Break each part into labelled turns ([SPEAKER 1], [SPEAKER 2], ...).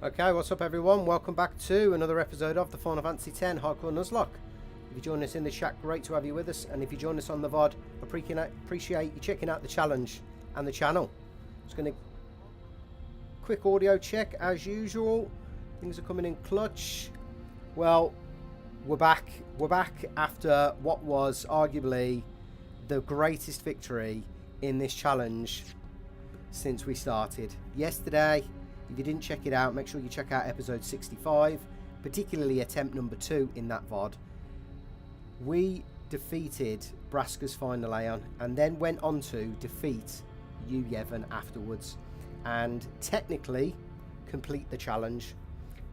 [SPEAKER 1] Okay, what's up everyone? Welcome back to another episode of the Final Fantasy X Hardcore Nuzlocke. If you join us in the chat, great to have you with us. And if you join us on the VOD, appreciate you checking out the challenge and the channel. Just going to quick audio check as usual. Things are coming in clutch. Well, we're back. We're back after what was arguably the greatest victory in this challenge since we started. Yesterday, if you didn't check it out, make sure you check out episode 65, particularly attempt number 2 in that VOD. We defeated BRASKA'S Final Aeon and then went on to defeat Yu Yevon afterwards and technically complete the challenge.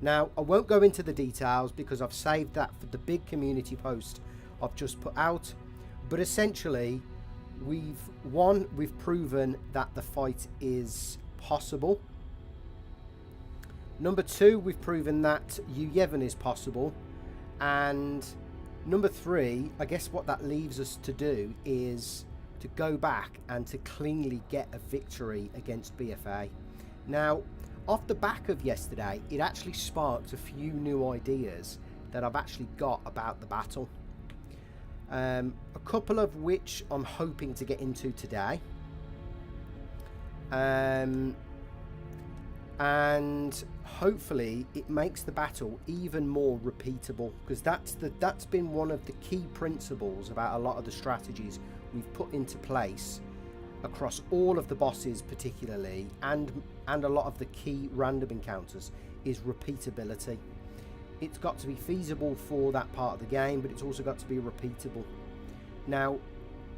[SPEAKER 1] Now, I won't go into the details because I've saved that for the big community post I've just put out, but essentially we've proven that the fight is possible. Number 2, we've proven that Yu Yevon is possible. And number 3, I guess what that leaves us to do is to go back and to cleanly get a victory against BFA. Now, off the back of yesterday, it actually sparked a few new ideas that I've actually got about the battle. A couple of which I'm hoping to get into today. And hopefully it makes the battle even more repeatable, because that's been one of the key principles about a lot of the strategies we've put into place across all of the bosses particularly, and a lot of the key random encounters, is repeatability. It's got to be feasible for that part of the game, but it's also got to be repeatable. Now,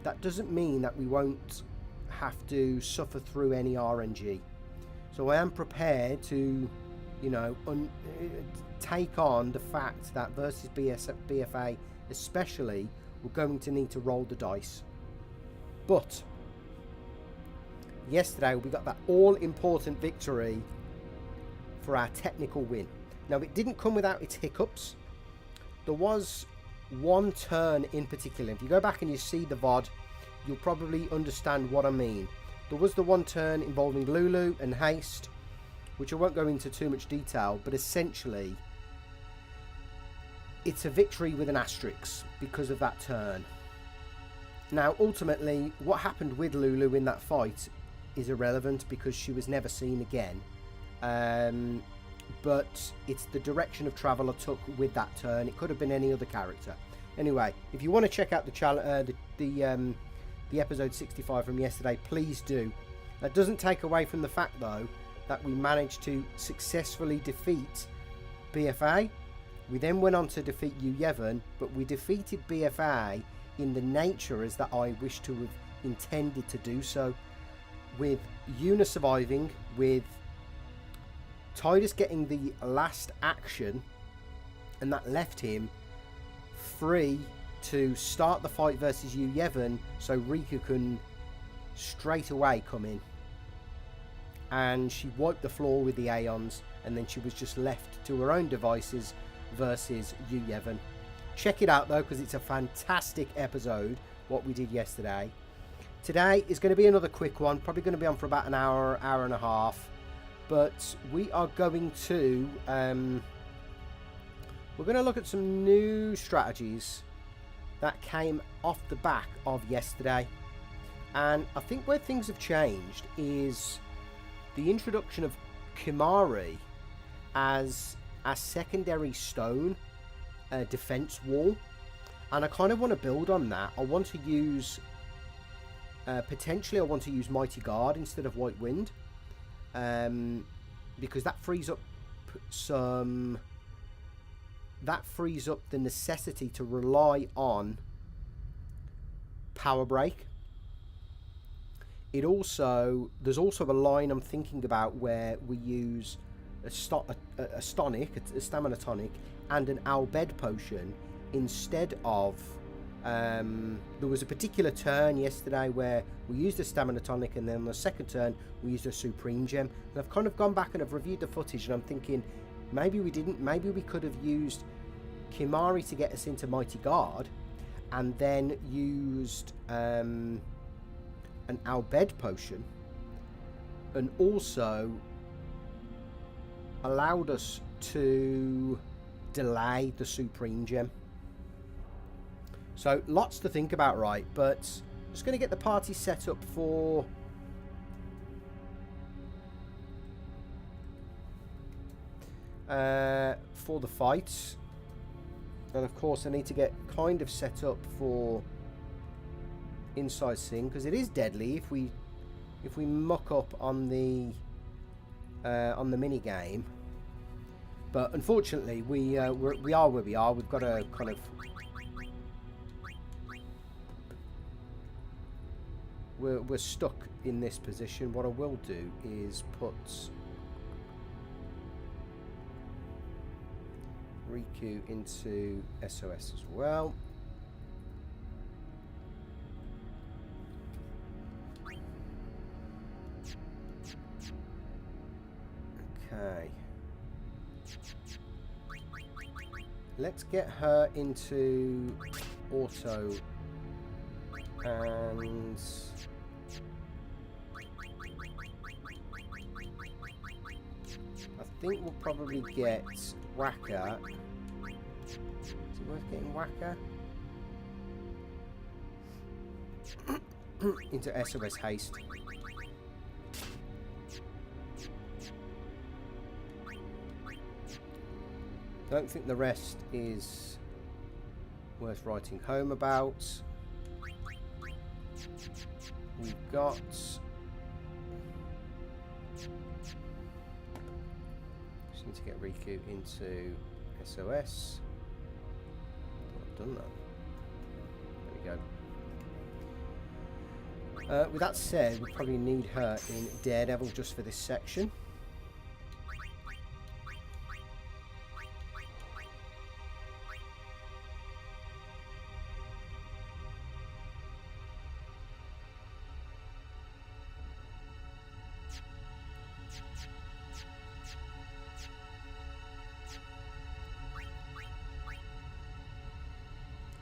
[SPEAKER 1] that doesn't mean that we won't have to suffer through any RNG. So I am prepared to, you know, take on the fact that versus BFA especially, we're going to need to roll the dice. But yesterday we got that all-important victory for our technical win. Now, it didn't come without its hiccups. There was one turn in particular. If you go back and you see the VOD, you'll probably understand what I mean. There was the one turn involving Lulu and Haste, which I won't go into too much detail, but essentially it's a victory with an asterisk because of that turn. Now, ultimately, what happened with Lulu in that fight is irrelevant because she was never seen again. But it's the direction of travel I took with that turn. It could have been any other character. Anyway, if you want to check out the episode 65 from yesterday, please do. That doesn't take away from the fact though that we managed to successfully defeat BFA. We then went on to defeat Yu Yevon, but we defeated BFA in the nature as that I wish to have intended to do so, with Yuna surviving, with Tidus getting the last action, and that left him free to start the fight versus Yu Yevon, so Riku can straight away come in. And she wiped the floor with the Aeons, and then she was just left to her own devices versus Yu Yevon. Check it out though, because it's a fantastic episode, what we did yesterday. Today is going to be another quick one, probably going to be on for about an hour, hour and a half. But we are going to we're going to look at some new strategies that came off the back of yesterday. And I think where things have changed is the introduction of Kimahri as a secondary stone defense wall, and I kind of want to build on that. I want to use potentially I want to use Mighty Guard instead of White Wind, because that frees up the necessity to rely on Power Break. There's also a line I'm thinking about where we use a stamina tonic and an Bhed potion instead of there was a particular turn yesterday where we used a stamina tonic, and then the second turn we used a supreme gem. And I've kind of gone back and I've reviewed the footage, and I'm thinking maybe we didn't. Maybe we could have used Kimahri to get us into Mighty Guard, and then used an Bhed potion, and also allowed us to delay the Supreme Gem. So lots to think about, right? But just going to get the party set up for the fights. And of course I need to get kind of set up for Inside Sing, because it is deadly if we muck up on the mini game. But unfortunately we are where we are. We've got to kind of we're stuck in this position. What I will do is put Riku into SOS as well. Okay. Let's get her into auto, and I think we'll probably get Whacker. Is it worth getting Whacker into SOS Haste? Don't think the rest is worth writing home about. We've got just need to get Riku into SOS. I've done that. There we go. With that said, we probably need her in Daredevil just for this section.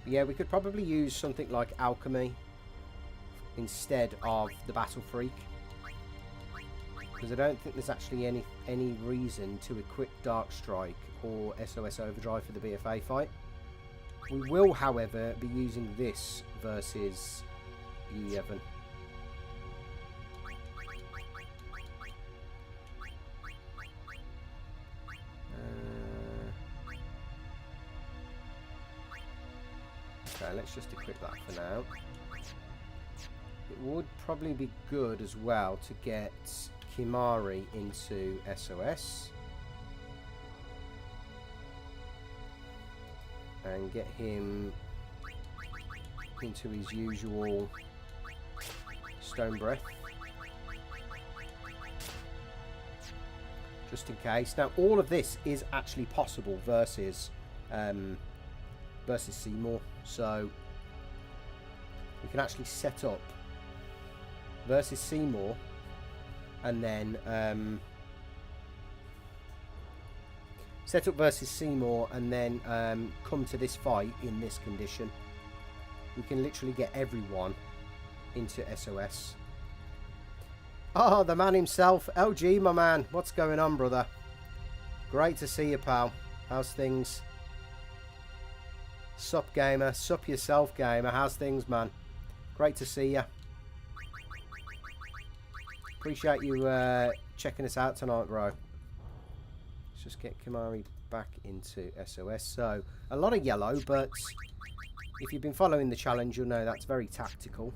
[SPEAKER 1] Yeah, we could probably use something like Alchemy instead of the Battle Freak, because I don't think there's actually any reason to equip Dark Strike or SOS Overdrive for the BFA fight. We will, however, be using this versus Yu Yevon. Okay, let's just equip that for now. It would probably be good as well to get Kimari into SOS and get him into his usual Stone Breath, just in case. Now all of this is actually possible versus Seymour, so we can actually set up versus Seymour and then set up versus Seymour and then come to this fight in this condition. We can literally get everyone into SOS. Oh, the man himself, LG, my man. What's going on, brother? Great to see you, pal. How's things? Sup, gamer. Sup yourself, gamer. How's things, man? Great to see you. Appreciate you checking us out tonight, bro. Let's just get Kimari back into SOS. So, a lot of yellow, but if you've been following the challenge, you'll know that's very tactical.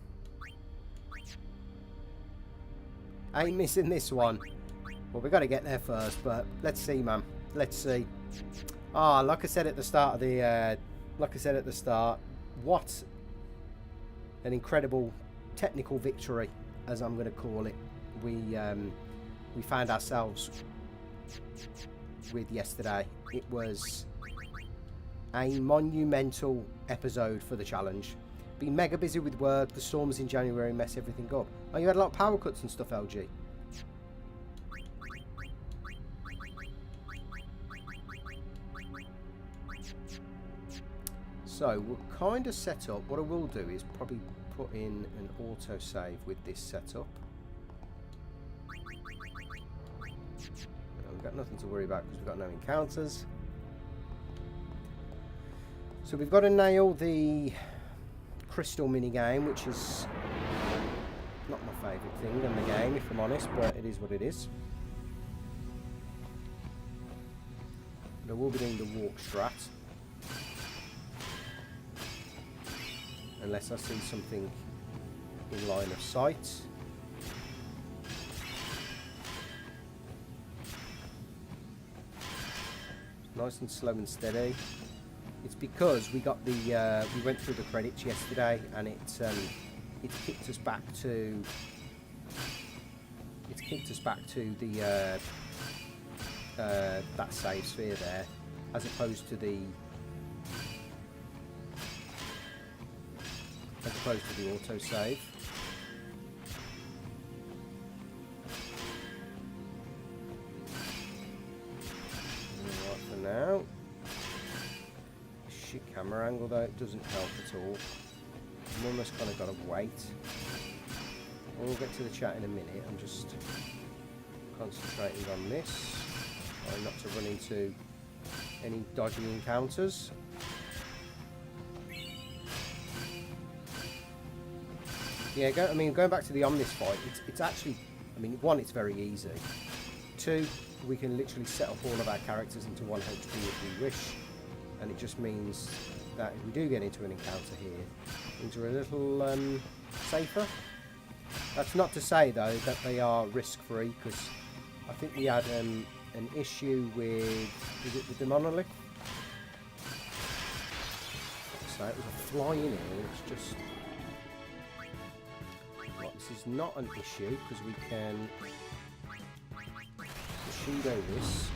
[SPEAKER 1] Ain't missing this one. Well, we've got to get there first, but let's see, man. Let's see. Ah, like I said at the start of the... what an incredible technical victory, as I'm going to call it, we found ourselves with yesterday. It was a monumental episode for the challenge. Been mega busy with work, the storms in January mess everything up. Oh, you had a lot of power cuts and stuff, LG? So we'll kind of set up. What I will do is probably put in an autosave with this setup. There we got nothing to worry about because we've got no encounters. So we've got to nail the crystal minigame, which is not my favourite thing in the game, if I'm honest, but it is what it is. But I will be doing the walk strat. Unless I see something in line of sight. Nice and slow and steady. It's because we got the we went through the credits yesterday, and it kicked us back to the that save sphere there, as opposed to the auto save. Right for now. Shit camera angle though, it doesn't help at all. I'm almost kind of got to wait. We'll get to the chat in a minute. I'm just concentrating on this, trying not to run into any dodgy encounters. Yeah, going back to the Omnis fight, it's actually, I mean, one, it's very easy. Two, we can literally set up all of our characters into 1 HP if we wish, and it just means that if we do get into an encounter here, things are a little safer. That's not to say though that they are risk-free, because I think we had an issue with the monolith. So it was a fly in here. It's just right, this is not an issue because we can Bushido this.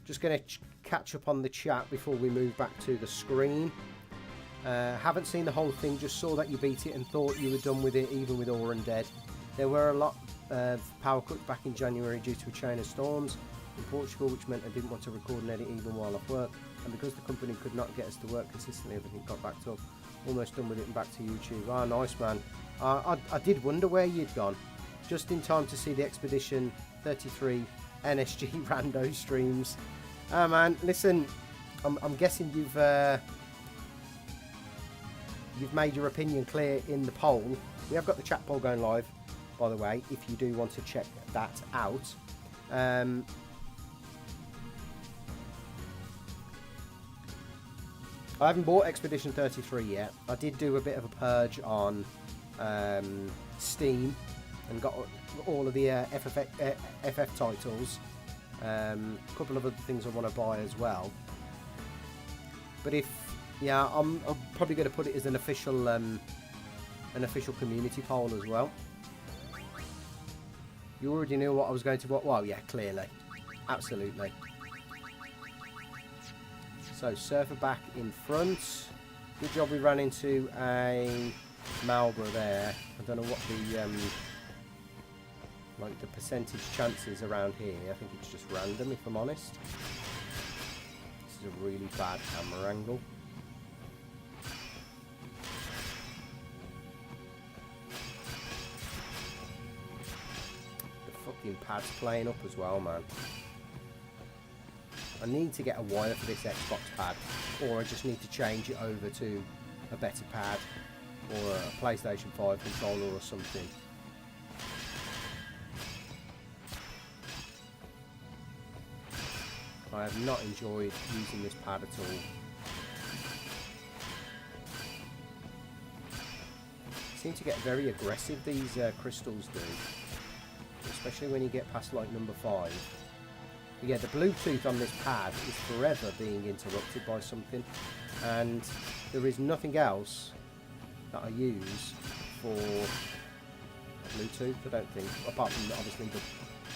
[SPEAKER 1] Just going to catch up on the chat before we move back to the screen. Haven't seen the whole thing, just saw that you beat it and thought you were done with it, even with Aura and Dead. There were a lot of power cuts back in January due to a chain of storms in Portugal, which meant I didn't want to record and edit even while off work. And because the company could not get us to work consistently, everything got backed up. Almost done with it and back to YouTube. Ah, nice, man. I did wonder where you'd gone. Just in time to see the Expedition 33 NSG rando streams. Ah, man, listen, I'm guessing you've made your opinion clear in the poll. We have got the chat poll going live, by the way, if you do want to check that out. I haven't bought Expedition 33 yet. I did do a bit of a purge on Steam and got all of the FF titles. A couple of other things I want to buy as well. But yeah, I'm probably going to put it as an official community poll as well. You already knew what I was going to what? Well, yeah, clearly, absolutely. So Surfer back in front. Good job we ran into a Malboro there. I don't know what the like the percentage chances around here. I think it's just random, if I'm honest. This is a really bad camera angle. The fucking pad's playing up as well, man. I need to get a wire for this Xbox pad, or I just need to change it over to a better pad, or a PlayStation 5 controller or something. I have not enjoyed using this pad at all. They seem to get very aggressive, these crystals do, especially when you get past like number 5. Yeah, the Bluetooth on this pad is forever being interrupted by something, and there is nothing else that I use for Bluetooth, I don't think, apart from obviously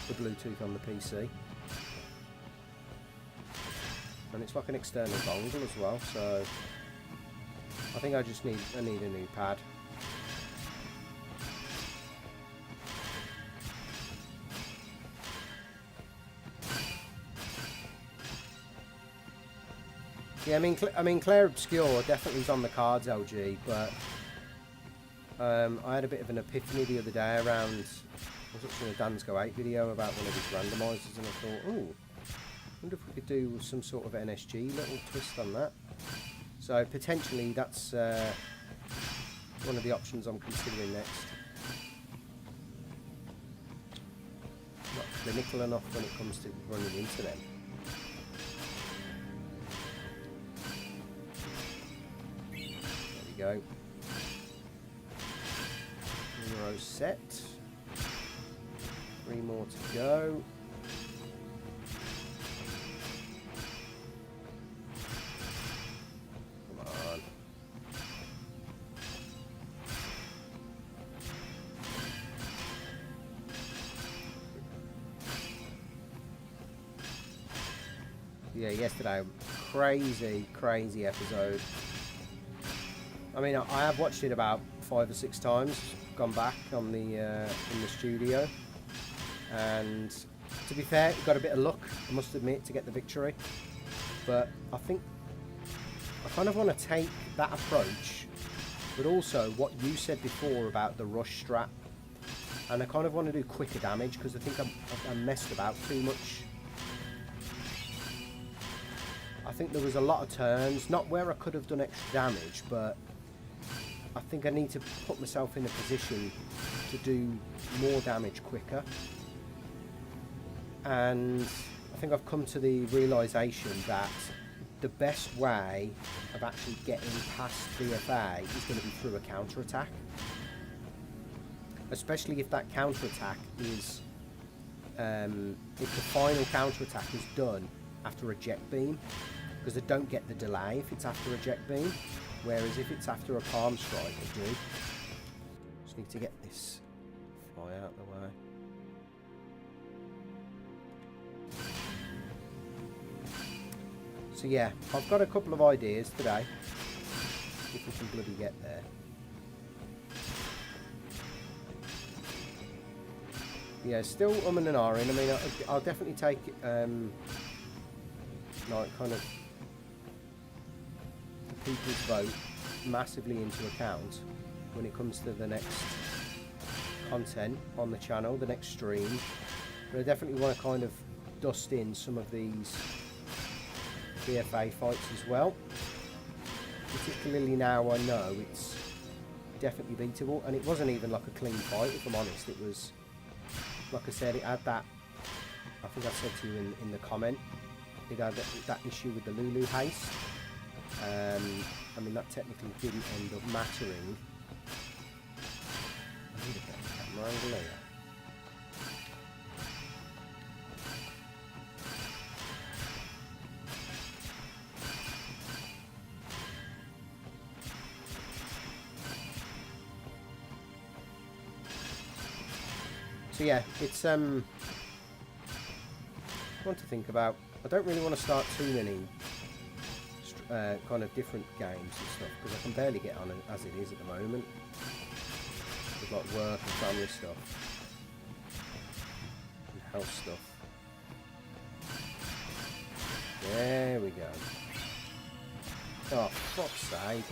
[SPEAKER 1] the Bluetooth on the PC. And it's like an external dongle as well, so I think I need a new pad. Yeah, I mean, Claire Obscure definitely is on the cards, LG, but I had a bit of an epiphany the other day around, I was watching a Dan's Go 8 video about one of his randomizers, and I thought, oh, I wonder if we could do some sort of NSG little twist on that. So potentially that's one of the options I'm considering next. Not clinical enough when it comes to running into them. There we go. Row set. 3 more to go. Come on. Yeah, yesterday, crazy episode. I mean, I have watched it about 5 or 6 times. Gone back on the in the studio, and to be fair, got a bit of luck, I must admit, to get the victory. But I think I kind of want to take that approach, but also what you said before about the rush strat, and I kind of want to do quicker damage because I think I messed about too much. I think there was a lot of turns, not where I could have done extra damage, but I think I need to put myself in a position to do more damage quicker. And I think I've come to the realisation that the best way of actually getting past BFA is going to be through a counter-attack. Especially if that counter-attack is, if the final counter-attack is done after a jet beam, because I don't get the delay if it's after a jet beam. Whereas if it's after a palm strike, I do. Just need to get this fly out of the way. So yeah, I've got a couple of ideas today. If we can bloody get there. Yeah, still umming and ahhing. I mean, I'll definitely take like kind of people's vote massively into account when it comes to the next content on the channel, the next stream. But I definitely want to kind of dust in some of these BFA fights as well, particularly now I know it's definitely beatable, and it wasn't even like a clean fight, if I'm honest. It was, like I said, it had that, I think I said to you in the comment, it had that issue with the Lulu haste. I mean, that technically didn't end up mattering. I need a better camera angle here. So yeah, it's one to think about. I don't really want to start too many kind of different games and stuff, because I can barely get on as it is at the moment with like work and family stuff and health stuff. There we go. Oh, fuck's sake.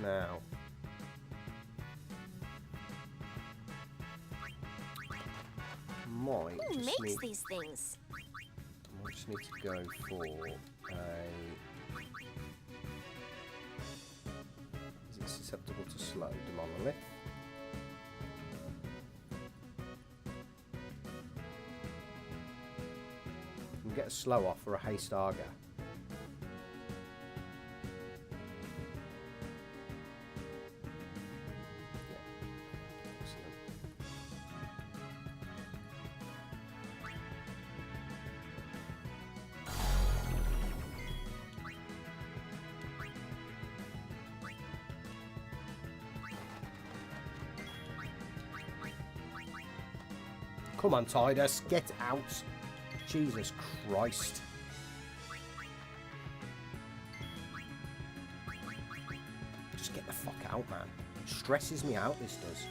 [SPEAKER 1] Now
[SPEAKER 2] Who makes these things?
[SPEAKER 1] I might just need to go for a... Is it susceptible to slow? Monolith. You can get a slow off for a haste Arga. Come on, Tidus, get out. Jesus Christ. Just get the fuck out, man. Stresses me out, this does.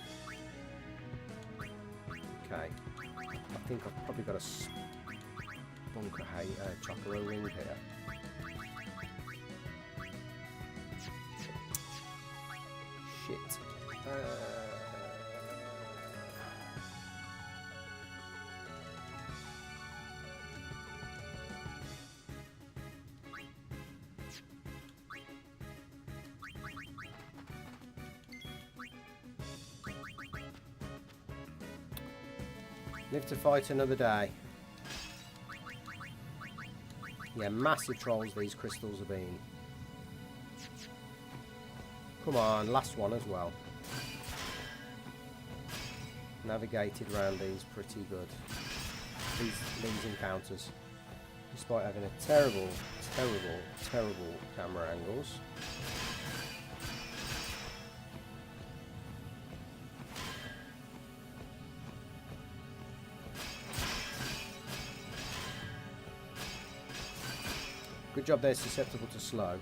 [SPEAKER 1] Okay. I think I've probably got a Bunker Chocobo ring here. Shit. Live to fight another day. Yeah, massive trolls these crystals have been. Come on, last one as well. Navigated around these pretty good. These encounters. Despite having a terrible camera angles. Good job they're susceptible to slow.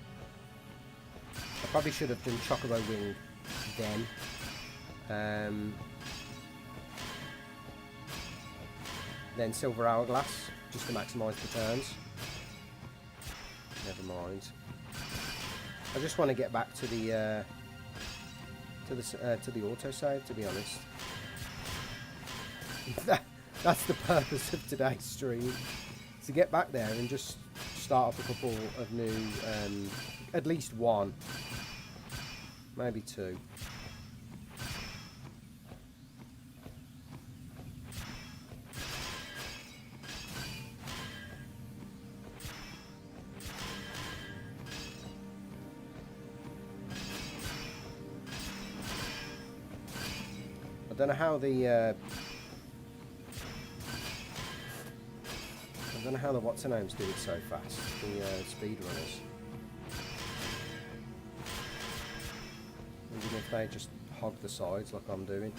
[SPEAKER 1] I probably should have done Chocobo Wing then. Then Silver Hourglass, just to maximise the turns. Never mind. I just want to get back to the autosave, to be honest. That's the purpose of today's stream. To get back there and just start up a couple of new, at least one, maybe two. I don't know how the I don't know how the what's-her-names do it so fast, the speedrunners. Even if they just hog the sides like I'm doing.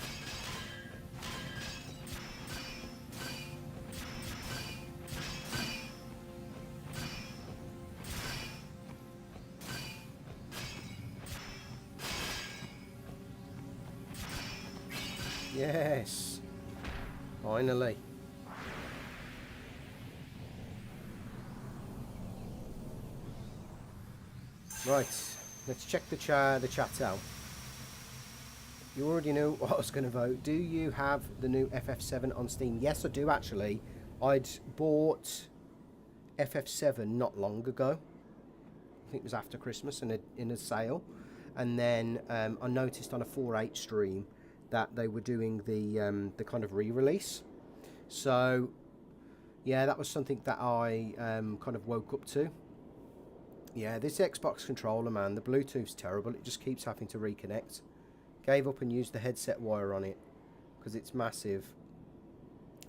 [SPEAKER 1] Yes! Finally. Right, let's check the chat out. You already knew what I was going to vote. Do you have the new FF7 on Steam? Yes, I do actually. I'd bought FF7 not long ago. I think it was after Christmas in a sale. And then I noticed on a 4.8 stream that they were doing the kind of re-release. So, yeah, that was something that I kind of woke up to. Yeah, this Xbox controller, man, the Bluetooth's terrible. It just keeps having to reconnect. Gave up and used the headset wire on it because it's massive.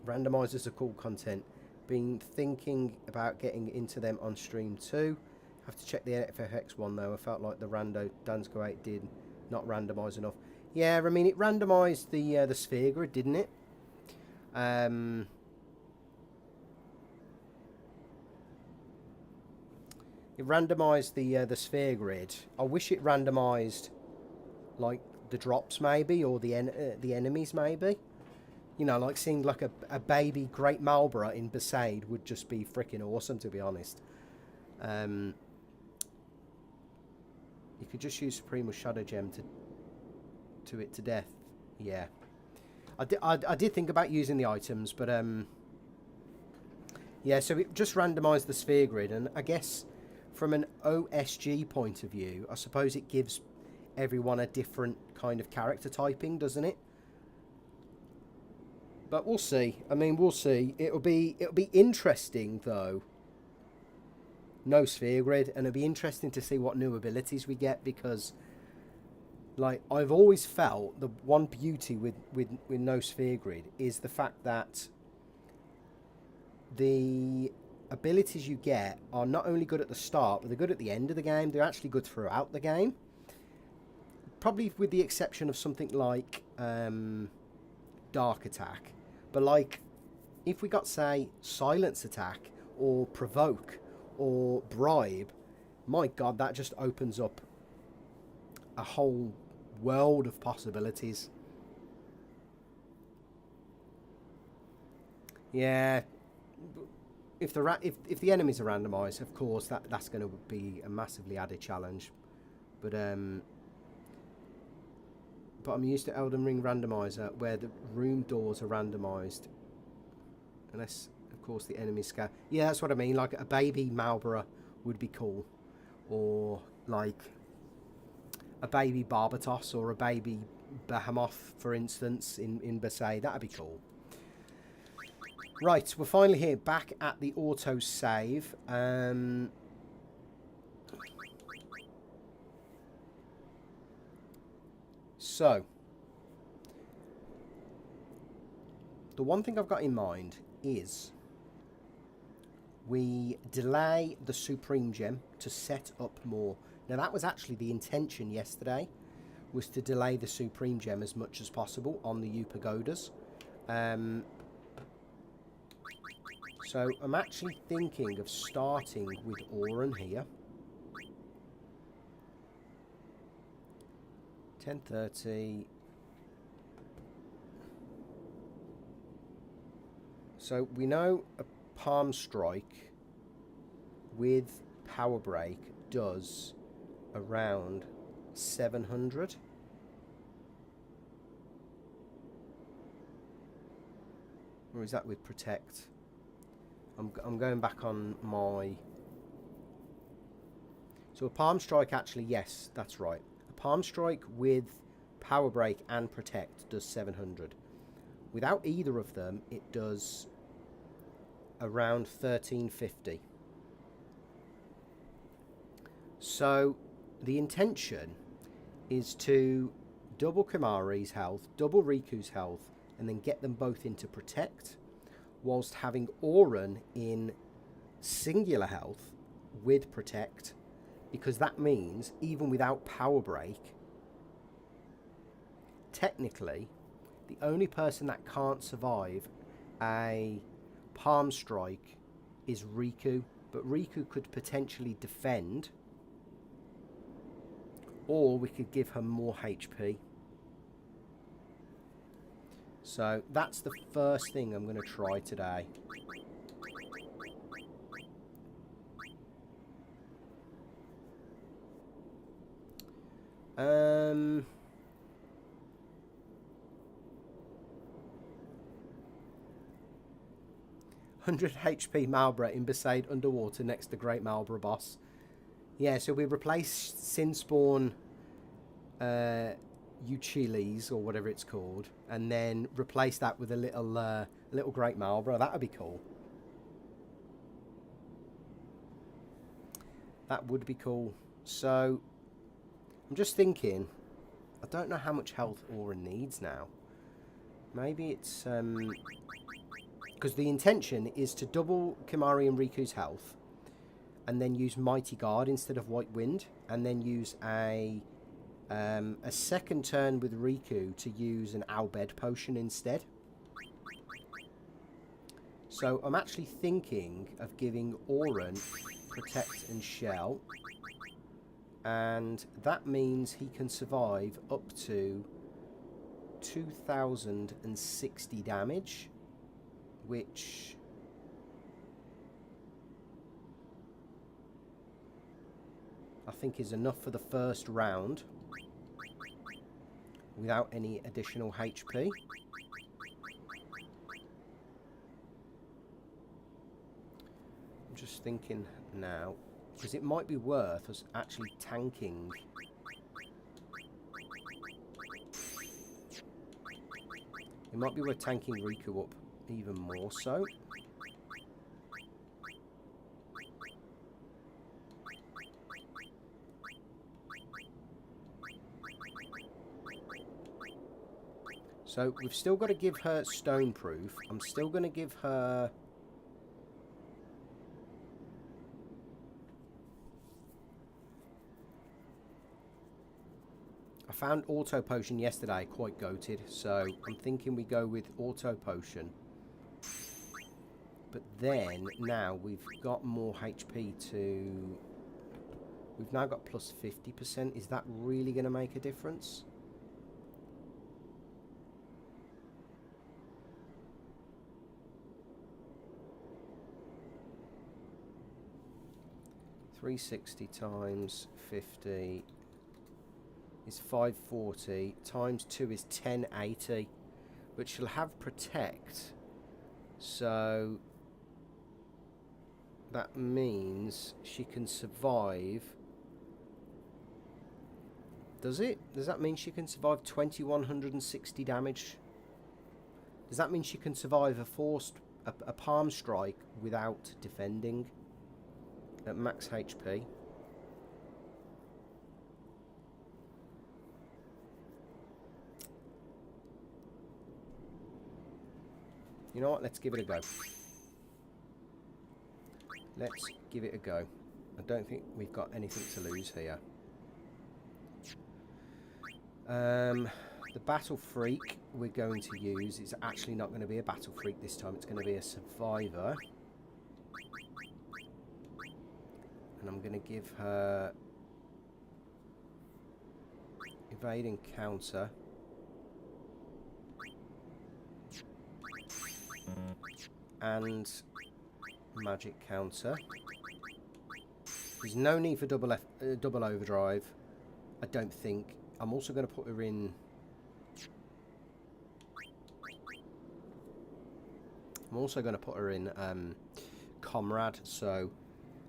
[SPEAKER 1] Randomizers are cool content. Been thinking about getting into them on stream too. Have to check the FFX one though. I felt like the Rando Dansko 8 did not randomise enough. Yeah, I mean it randomised the sphere grid, didn't it? It randomised the sphere grid. I wish it randomised like the drops maybe, or the enemies maybe. You know, like seeing like a baby Great Marlborough in Besaid would just be freaking awesome, to be honest. You could just use Supreme Shadow Gem to it to death. Yeah, I did think about using the items, but yeah. So it just randomised the sphere grid, and I guess from an OSG point of view, I suppose it gives everyone a different kind of character typing, doesn't it? But we'll see. I mean, we'll see. It'll be interesting though. No sphere grid, and it'll be interesting to see what new abilities we get, because like I've always felt the one beauty with no sphere grid is the fact that the abilities you get are not only good at the start, but they're good at the end of the game. They're actually good throughout the game. Probably with the exception of something like Dark Attack. But like, if we got, say, Silence Attack, or Provoke, or Bribe, my god, that just opens up a whole world of possibilities. Yeah. if the enemies are randomised, of course that's going to be a massively added challenge. But I'm used to Elden Ring randomizer where the room doors are randomised, unless of course the enemies scale. Yeah, that's what I mean. Like a baby Marlborough would be cool, or like a baby Barbatos or a baby Behemoth, for instance, in Basay. That'd be cool. Right, we're finally here, back at the auto save. So, the one thing I've got in mind is we delay the Supreme Gem to set up more. Now, that was actually the intention yesterday, was to delay the Supreme Gem as much as possible on the U Pagodas. So I'm actually thinking of starting with Auron here. 10:30. So we know a Palm Strike with Power Break does around 700. Or is that with Protect? I'm going back on my... So a Palm Strike, actually, yes, that's right. A Palm Strike with Power Break and Protect does 700. Without either of them, it does around 1350. So the intention is to double Kimahri's health, double Riku's health, and then get them both into Protect, whilst having Auron in singular health with Protect, because that means even without Power Break, technically the only person that can't survive a Palm Strike is Riku, but Riku could potentially defend, or we could give her more HP. So that's the first thing I'm going to try today. Um, 100 HP Marlborough in Besaid underwater next to Great Marlborough Boss. Yeah, so we replaced Sinspawn Uchilis, or whatever it's called, and then replace that with a little Great Marlborough. That would be cool. That would be cool. So I'm just thinking, I don't know how much health Auron needs now. Maybe it's because the intention is to double Kimahri and Riku's health, and then use Mighty Guard instead of White Wind, and then use a second turn with Riku to use an Bhed potion instead. So I'm actually thinking of giving Auron Protect and Shell, and that means he can survive up to 2060 damage, which I think is enough for the first round without any additional HP. I'm just thinking now, because it might be worth us actually tanking. It might be worth tanking Riku up even more so. So we've still got to give her Stoneproof. I'm still going to give her... I found Auto Potion yesterday, quite goated, so I'm thinking we go with Auto Potion. But then, now we've got more HP to... We've now got plus 50%. Is that really going to make a difference? 360 times 50 is 540, times 2 is 1080, but she'll have protect, so that means she can survive. Does it? Does that mean she can survive 2160 damage? Does that mean she can survive a palm strike without defending at max HP? You know what? Let's give it a go. Let's give it a go. I don't think we've got anything to lose here. The Battle Freak we're going to use is actually not going to be a Battle Freak this time. It's going to be a Survivor. And I'm going to give her Evade and Counter. And Magic Counter. There's no need for double overdrive, I don't think. I'm also going to put her in. I'm also going to put her in Comrade. So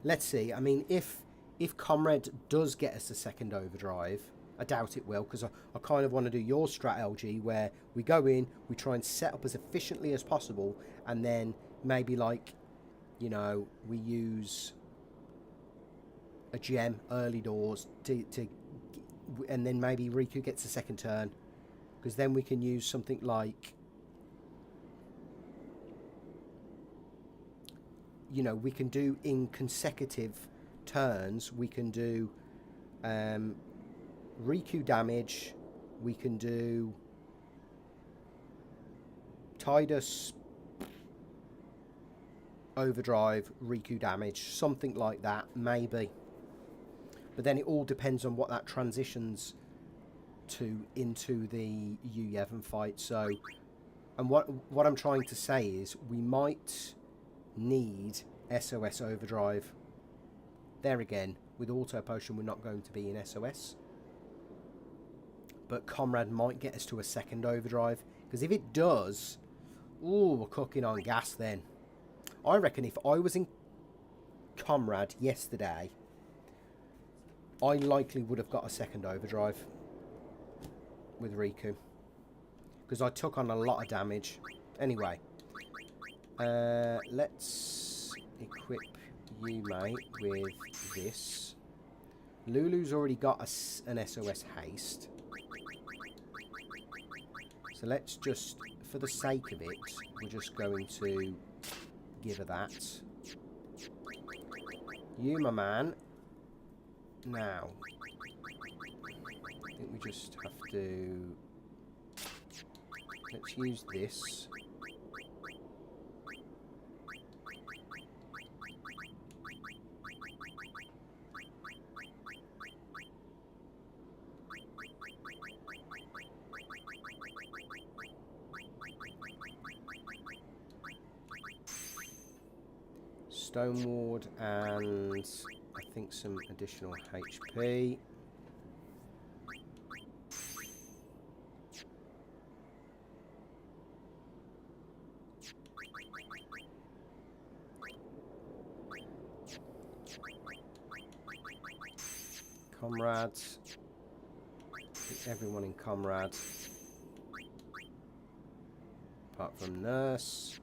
[SPEAKER 1] let's see. I mean, if Comrade does get us a second overdrive, I doubt it will, because I kind of want to do your strat LG, where we go in, we try and set up as efficiently as possible, and then maybe, like, you know, we use a gem early doors and then maybe Riku gets a second turn, because then we can use something like, you know, we can do in consecutive turns, we can do Riku damage, we can do Tidus overdrive, Riku damage, something like that, maybe. But then it all depends on what that transitions to into the Yu Yevon fight. So, and what I'm trying to say is we might need SOS overdrive. There again, with auto potion we're not going to be in SOS. But Comrade might get us to a second overdrive, because if it does, ooh, we're cooking on gas then. I reckon if I was in Comrade yesterday, I likely would have got a second overdrive with Riku, because I took on a lot of damage. Anyway, let's equip you, mate, with this. Lulu's already got an SOS haste. So let's just, for the sake of it, we're just going to give her that. You, my man. Now, I think we just have to... Let's use this. Stone Ward and I think some additional HP. Comrades. Everyone in Comrade. Apart from Nurse.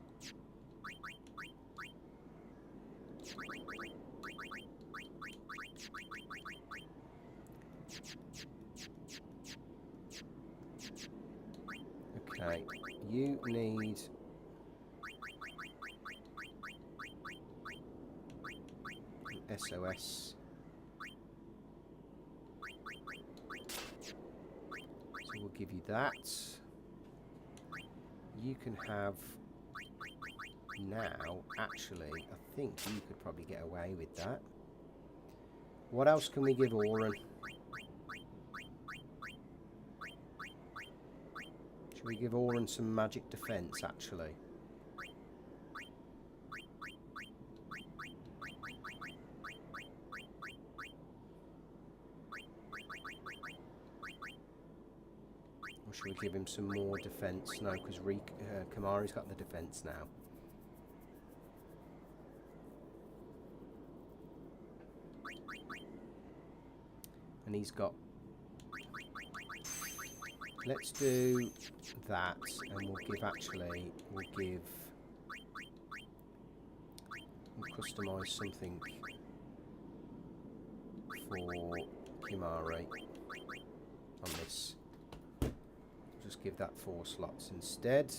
[SPEAKER 1] Okay, you need SOS. So we'll give you that. You can have now, actually, I think you could probably get away with that. What else can we give Auron? Should we give Auron some magic defense, actually? Or should we give him some more defence? No, because Kimahri's got the defence now. And he's got... Let's do that, and we'll customise something for Kimahri on this. Just give that 4 slots instead.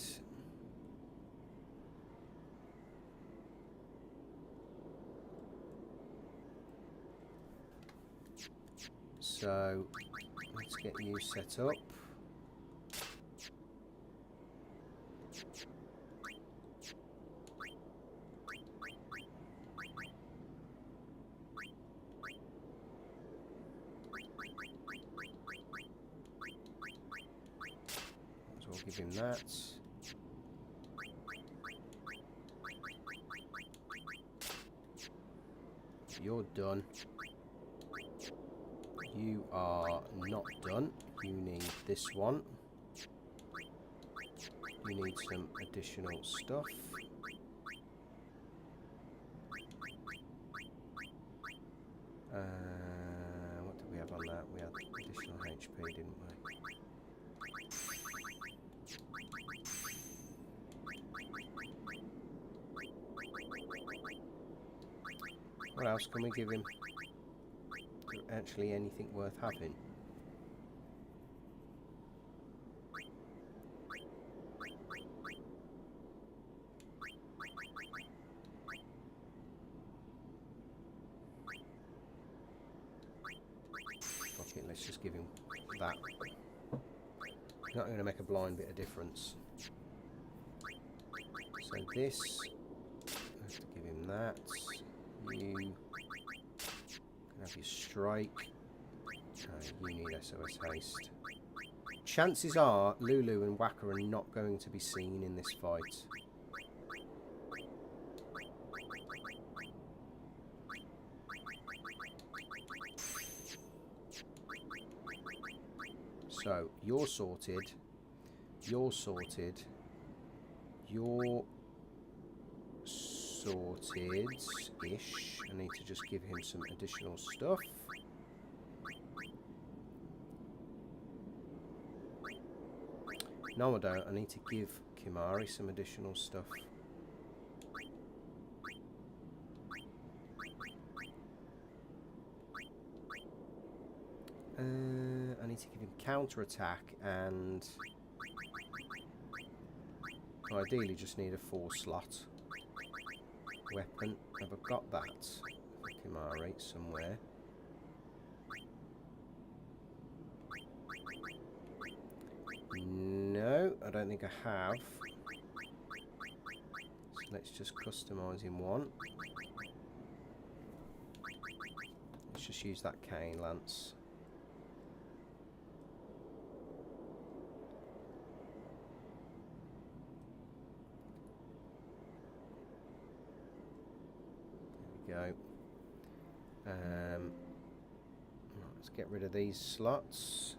[SPEAKER 1] So let's get you set up. So I'll give him that. You're done. You are not done. You need this one. You need some additional stuff. What did we have on that? We had additional HP, didn't we? What else can we give him? Actually anything worth having? Okay, let's just give him that. Not going to make a blind bit of difference. So this, I have to give him that. You can have your strike. You need SOS haste. Chances are Lulu and Waka are not going to be seen in this fight. So you're sorted. You're sorted. You're sorted-ish. I need to just give him some additional stuff. No, I don't. I need to give Kimahri some additional stuff. I need to give him counter-attack and... ideally just need a 4-slot weapon. Have I got that for Kimahri somewhere? No, I don't think I have. So let's just customise him one. Let's just use that cane lance. There we go. Let's get rid of these slots.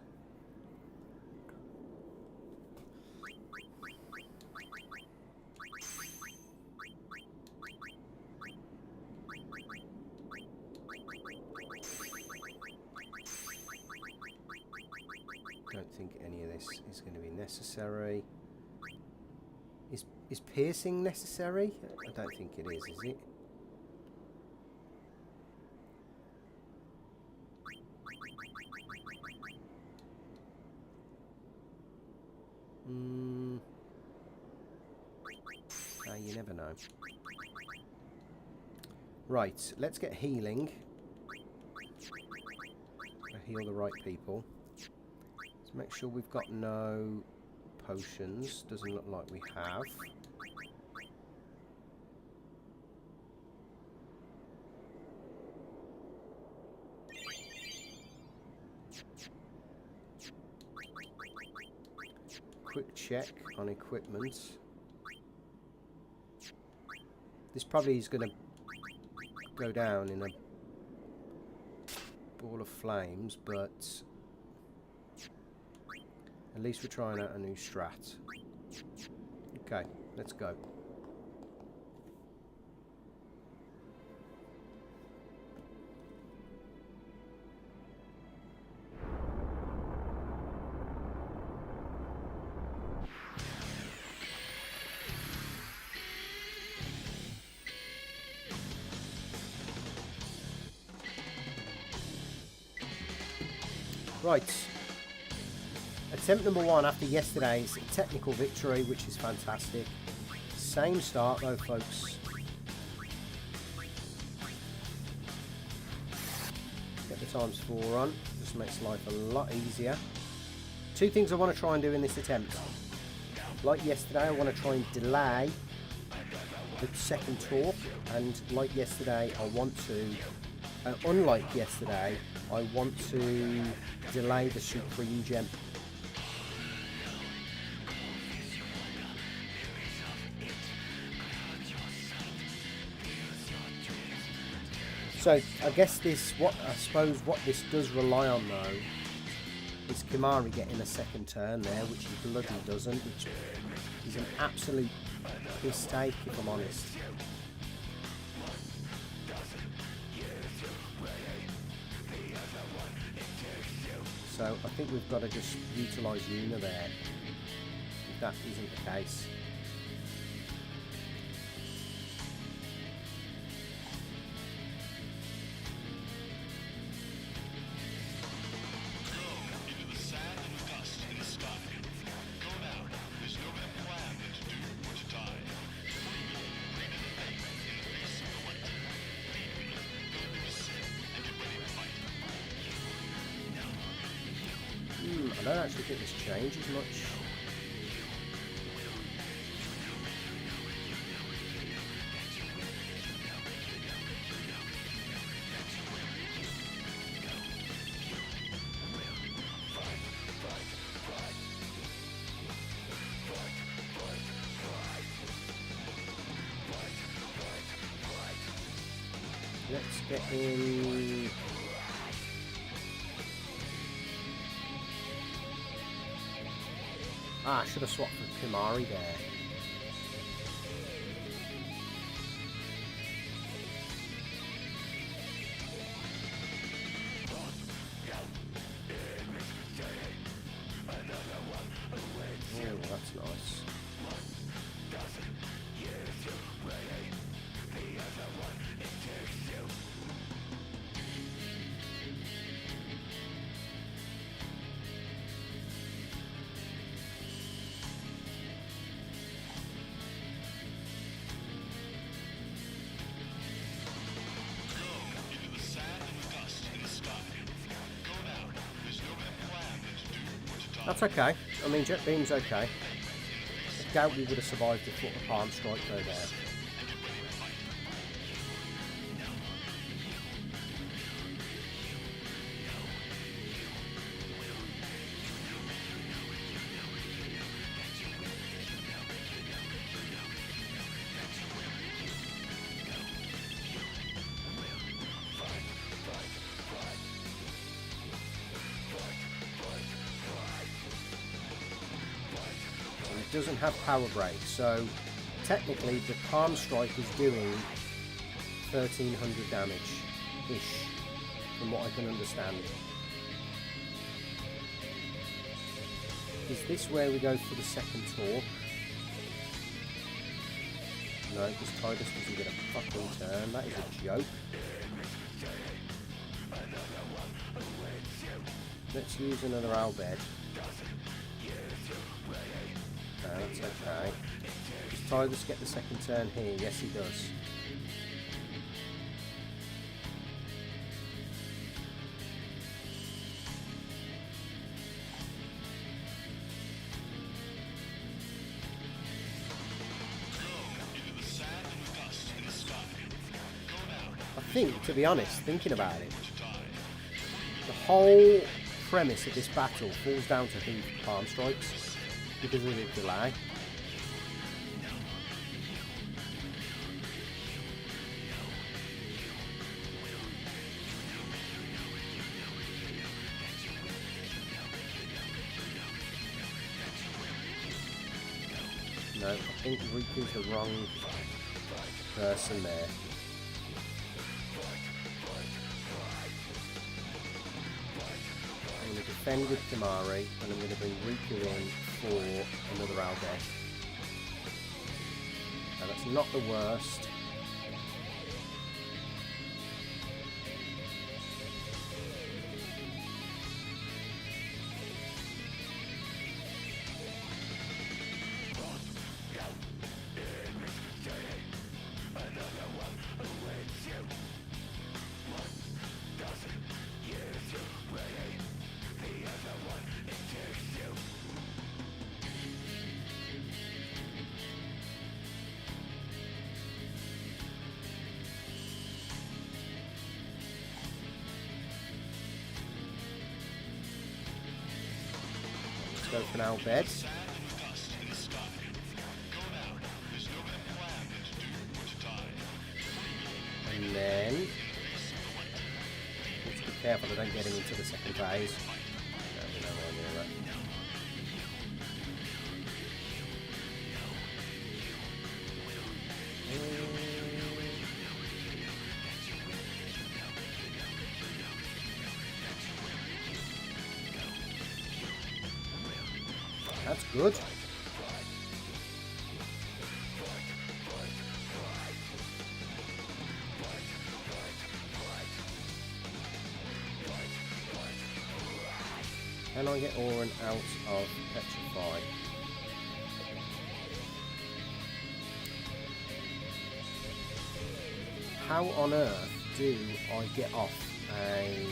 [SPEAKER 1] Don't think any of this is going to be necessary. Is piercing necessary? I don't think it is it? You never know. Right, let's get healing. Heal the right people. Let's make sure we've got no potions. Doesn't look like we have. Quick check on equipment. This probably is going to go down in a ball of flames, but At least we're trying out a new strat. Okay, let's go. Right. Attempt number 1 after yesterday's technical victory, which is fantastic. Same start though, folks. Get the ×4 on. Just makes life a lot easier. 2 things I want to try and do in this attempt. Like yesterday, I want to try and delay the second talk. And like yesterday, I want to... unlike yesterday, I want to delay the Supreme Gem. So I guess I suppose what this does rely on though is Kimari getting a second turn there, which he bloody doesn't, which is an absolute mistake if I'm honest. So I think we've got to just utilise Yuna there, if that isn't the case. I don't actually think this changes much. Let's get in. Ah, I should have swapped for Kimari there. Oh, that's nice. That's okay. I mean, Jet Beam's okay. I doubt we would have survived the foot of Palm Strike though there. Doesn't have power break, so technically the Palm Strike is doing 1300 damage ish from what I can understand. Is this where we go for the second talk? No, because Tidus doesn't get a fucking turn. That is a joke. Let's use another Albed. That's okay. Does Tidus get the second turn here? Yes, he does. I think, to be honest, thinking about it, the whole premise of this battle falls down to who Palm Strikes. Because of the delay. No, I think Riku's the wrong person there. I'm going to defend with Kimari, and I'm going to bring Riku in for another Albed. Now that's not the worst. Go for an Albed. And then let's be careful I don't get him into the second phase. No, we know where near that. That's good. Can I get Auron out of Petrify? How on earth do I get off a...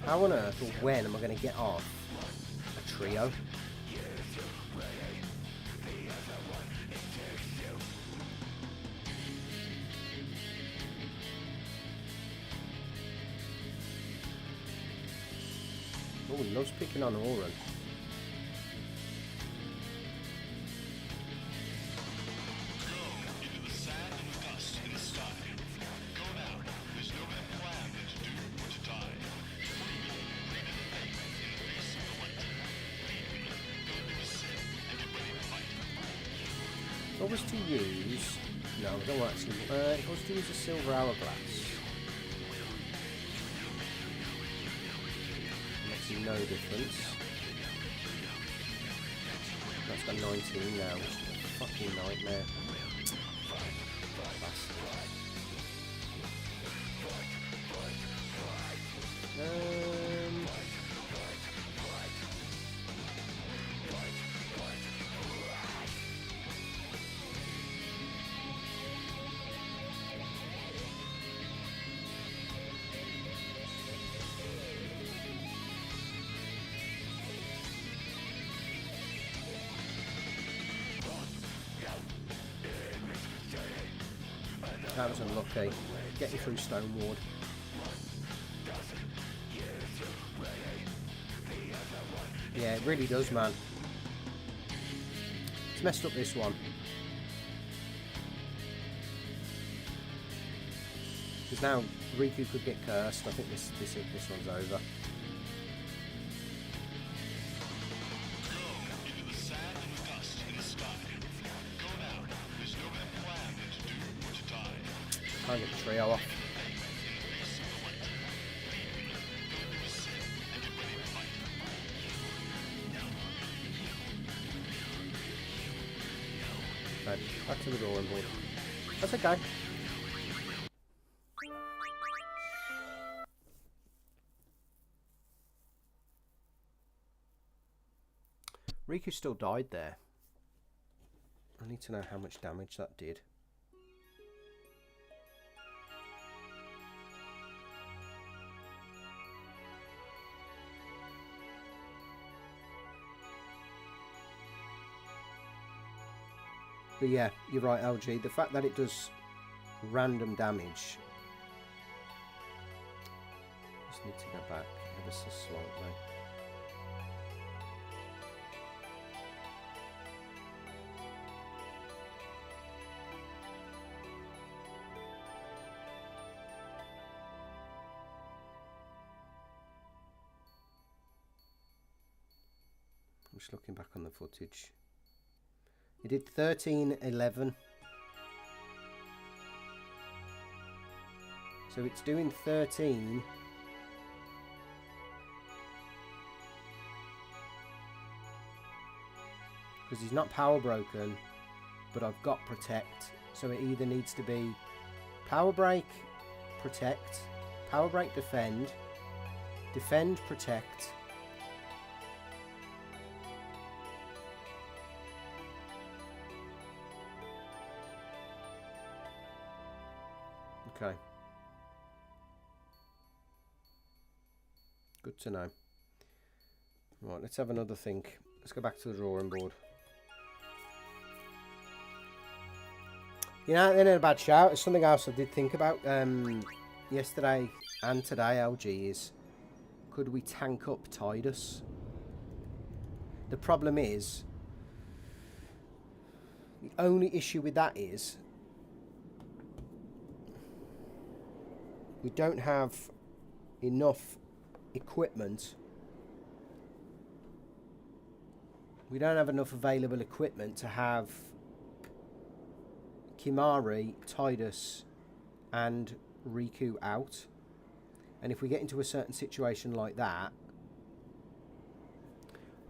[SPEAKER 1] How on earth or when am I going to get off a trio? Oh, he loves picking on Auron. If I was to use... No, I don't want to. If I was to use a silver hourglass, makes no difference. That's got 19 now, which is a fucking nightmare. That was unlucky. Getting through Stone Ward. Yeah, it really does, man. It's messed up this one. Because now Riku could get cursed. I think this one's over. Can't get the trio off. Right, back to the drawing board. That's okay. Riku still died there. I need to know how much damage that did. But yeah, you're right, LG. The fact that it does random damage. Just need to go back ever so slightly. just looking back on the footage. He did 13-11. So it's doing 13. Because he's not power broken, but I've got protect. So it either needs to be power break, protect, power break, defend, defend, protect. Okay. Good to know. Right, let's have another think. Let's go back to the drawing board. You know, in a bad shout, it's something else I did think about yesterday and today, LG, is could we tank up Tidus? The problem is, the only issue with that is we don't have enough equipment. We don't have enough available equipment to have Kimahri, Tidus and Riku out. And if we get into a certain situation like that,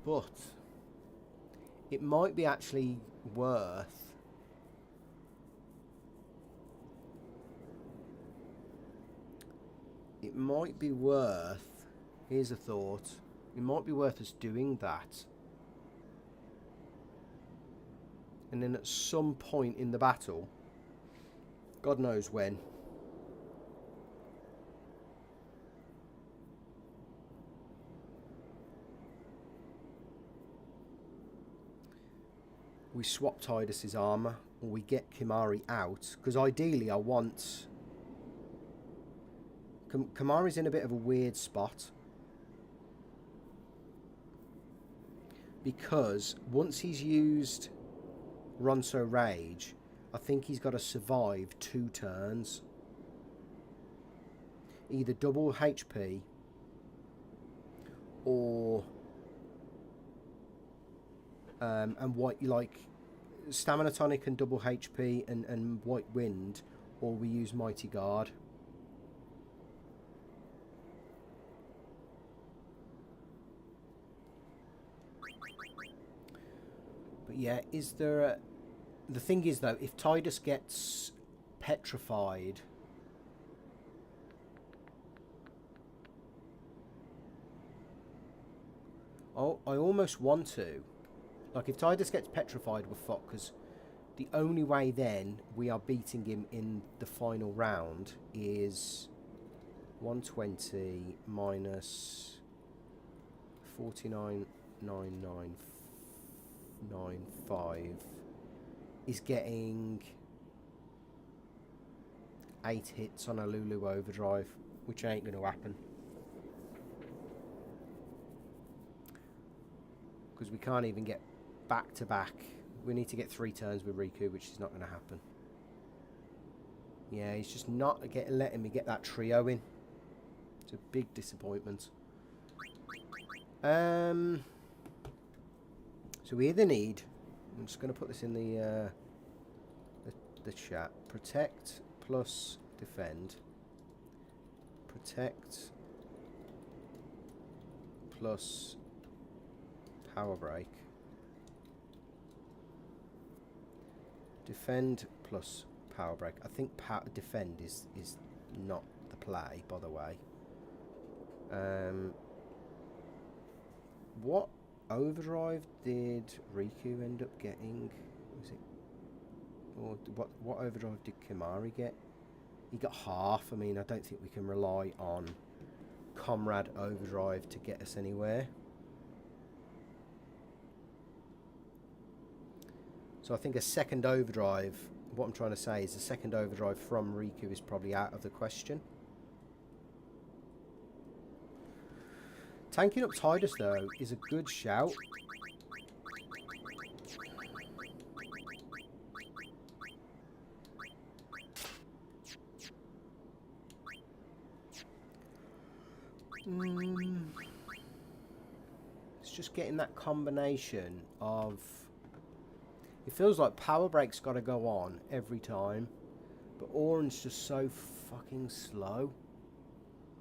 [SPEAKER 1] but it might be actually worth here's a thought, it might be worth us doing that. And then at some point in the battle, God knows when, we swap Tidus's armour, or we get Kimahri out, because ideally I want... Kimahri's in a bit of a weird spot, because once he's used Ronso Rage, I think he's got to survive 2 turns. Either double HP or and white, like Stamina Tonic and double HP and White Wind, or we use Mighty Guard. But yeah, is there a... The thing is, though, if Tidus gets petrified... Oh, I almost want to. Like, if Tidus gets petrified, we're fucked, because the only way then we are beating him in the final round is 120 minus 49,995 is getting 8 hits on a Lulu Overdrive, which ain't going to happen. Because we can't even get back to back. We need to get 3 turns with Riku, which is not going to happen. Yeah, he's just not letting me get that trio in. It's a big disappointment. So we either need... I'm just going to put this in the chat. Protect plus defend. Protect plus power break. Defend plus power break. I think defend is not the play, by the way. What overdrive did Riku end up getting? Was it, or what overdrive did Kimahri get? He got half. I mean, I don't think we can rely on Comrade Overdrive to get us anywhere. So I think a second overdrive, what I'm trying to say is a second overdrive from Riku is probably out of the question. Tanking up Tidus, though, is a good shout. It's just getting that combination of... It feels like Power Break's got to go on every time. But Oran's just so fucking slow.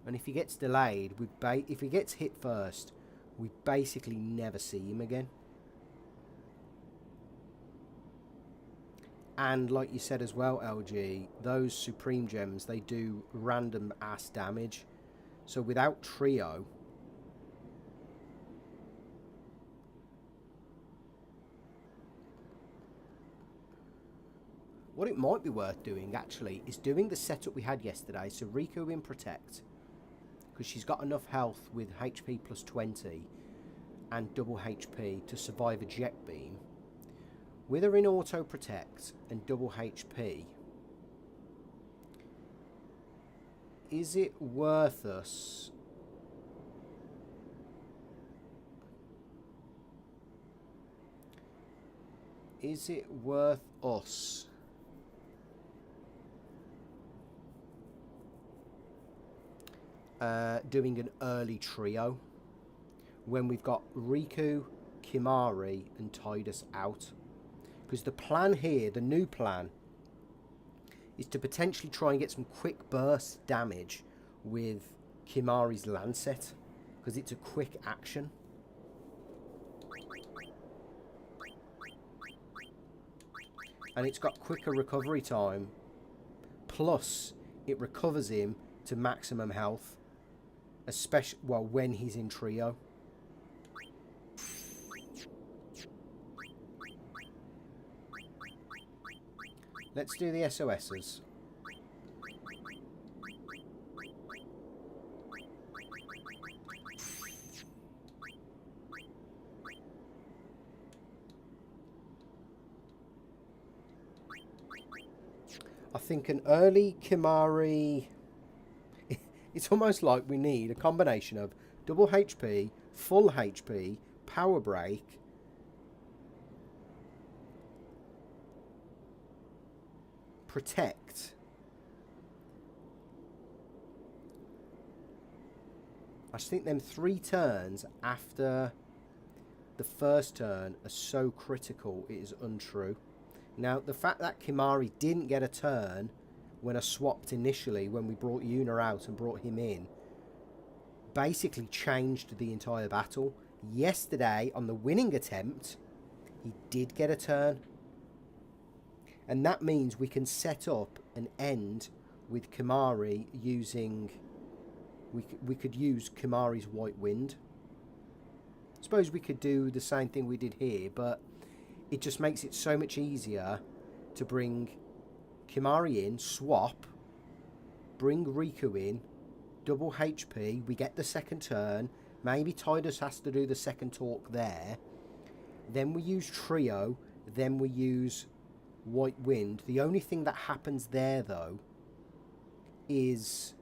[SPEAKER 1] And if he gets delayed, if he gets hit first, we basically never see him again. And like you said as well, LG, those Supreme Gems, they do random ass damage. So without Trio... What it might be worth doing, actually, is doing the setup we had yesterday. So Riku in Protect, because she's got enough health with HP plus 20 and double HP to survive a Jet Beam. With her in Auto Protect and double HP, is it worth us... Is it worth us... doing an early trio when we've got Riku, Kimahri and Tidus out? Because the plan here, the new plan, is to potentially try and get some quick burst damage with Kimahri's Lancet, because it's a quick action. And it's got quicker recovery time, plus it recovers him to maximum health, especially when he's in trio. Let's do the SOSs. I think an early Kimahri... It's almost like we need a combination of double HP, full HP, Power Break, Protect. I just think them 3 turns after the first turn are so critical, it is untrue. Now, the fact that Kimahri didn't get a turn when I swapped initially, when we brought Yuna out and brought him in, basically changed the entire battle. Yesterday, on the winning attempt, he did get a turn. And that means we can set up an end with Kimahri using... We could use Kimahri's White Wind. I suppose we could do the same thing we did here, but it just makes it so much easier to bring Kimahri in, swap, bring Riku in, double HP, we get the second turn, maybe Tidus has to do the second talk there, then we use Trio, then we use White Wind. The only thing that happens there, though, is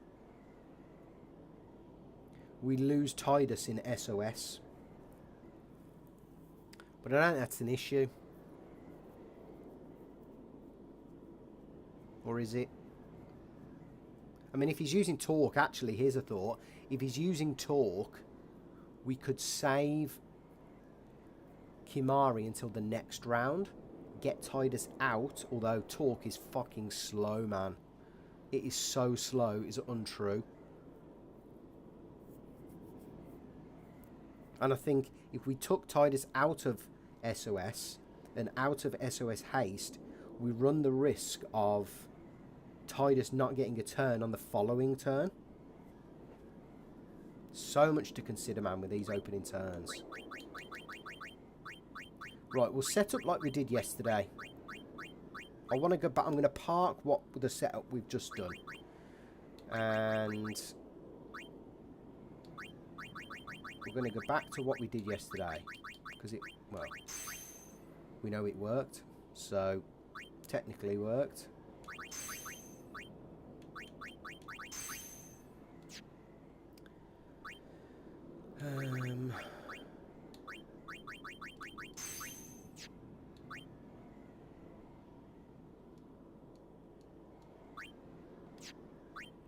[SPEAKER 1] we lose Tidus in SOS. But I don't think that's an issue. Or is it? I mean, if he's using Talk, actually, here's a thought. If he's using Talk, we could save Kimahri until the next round. Get Tidus out, although Talk is fucking slow, man. It is so slow, it's untrue. And I think if we took Tidus out of SOS and out of SOS Haste, we run the risk of Tidus not getting a turn on the following turn. So much to consider, man, with these opening turns. Right, we'll set up like we did yesterday. I want to go back. I'm going to park what the setup we've just done. And we're going to go back to what we did yesterday. Because it, well, we know it worked. So, technically worked.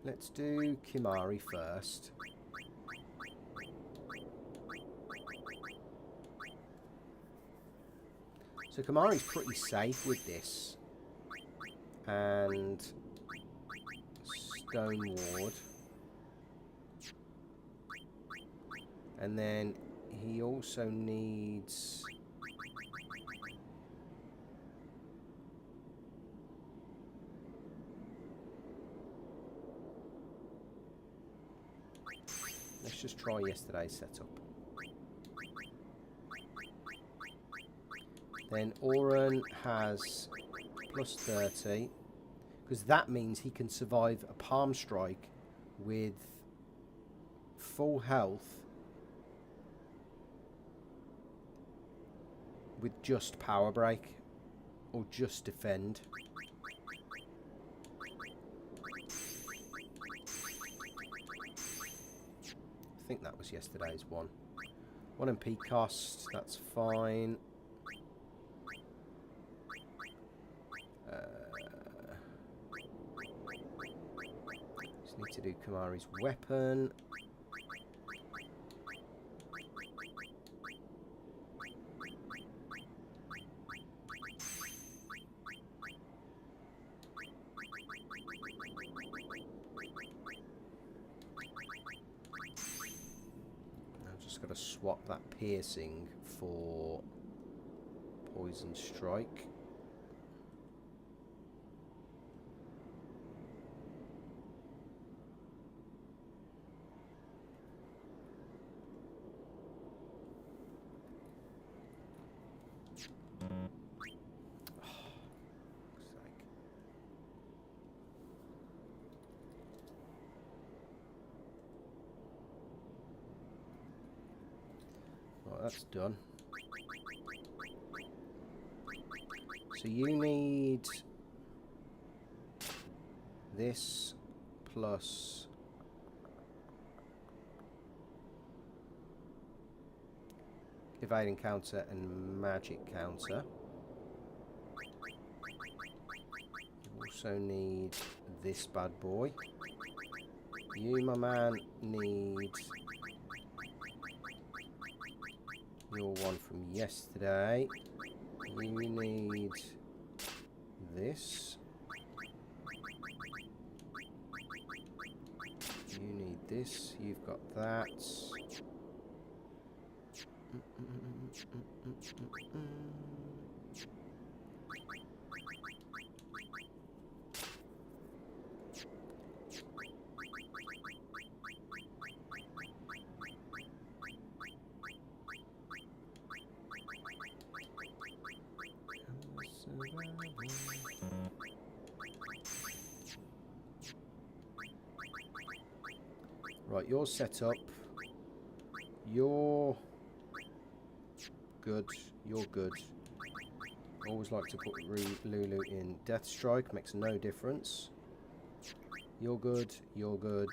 [SPEAKER 1] Let's do Kimahri first. So Kimahri's pretty safe with this. And Stone Ward. And then he also needs... Let's just try yesterday's setup. Then Auron has plus 30, because that means he can survive a palm strike with full health with just power break or just defend. I think that was yesterday's one. 1 MP cost, that's fine. Just need to do Kimahri's weapon. Got to swap that piercing for poison strike. That's done. So you need this plus evading counter and magic counter. You also need this bad boy. You, my man, need your one from yesterday. You need this. You need this. You've got that. Right, you're set up. You're good. You're good. Always like to put Lulu in Death Strike. Makes no difference. You're good. You're good.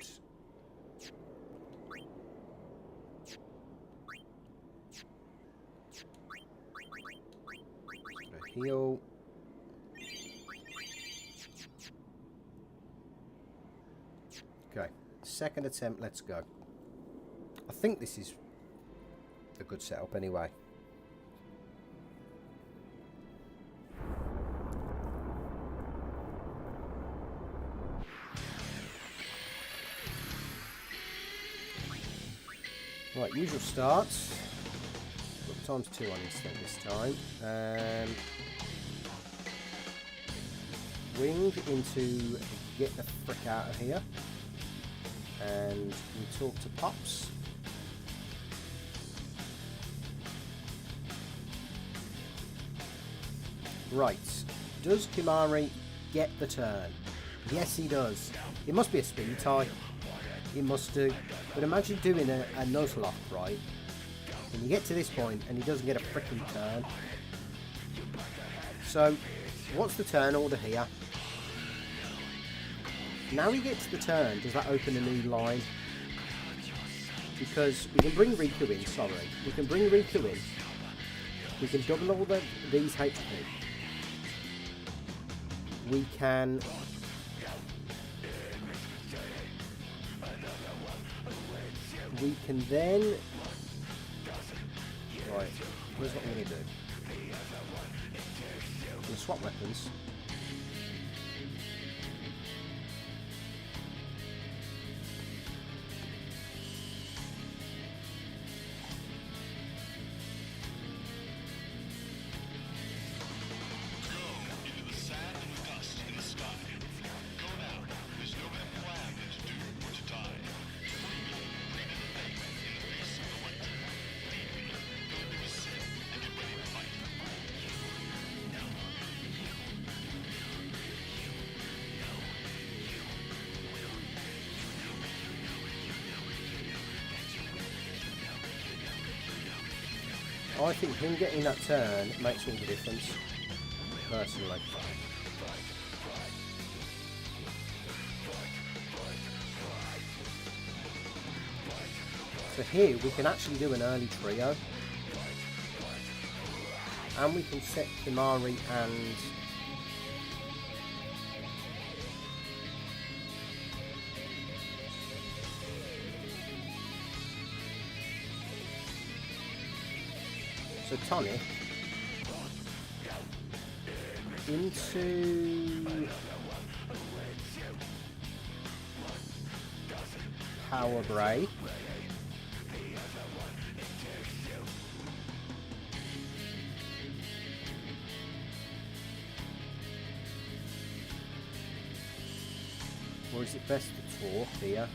[SPEAKER 1] Heal. Okay. Second attempt, let's go. I think this is a good setup anyway. Right, usual starts. Got ×2 on instant this time. Wing into get the frick out of here. And we talk to Pops. Right. Does Kimahri get the turn? Yes, he does. It must be a speed tie. It must do. But imagine doing a Nuzlocke, right? And you get to this point and he doesn't get a freaking turn. So, what's the turn order here? Now he gets the turn, does that open a new line? Because we can bring Riku in, sorry. We can bring Riku in. We can double all these HP. We can... We can then... Right, here's what I'm going to do. Gonna swap weapons. I think him getting that turn makes all the difference, personally. So here we can actually do an early trio. And we can set Kimari and... So Tonic into Power Break. Or is it best to talk here?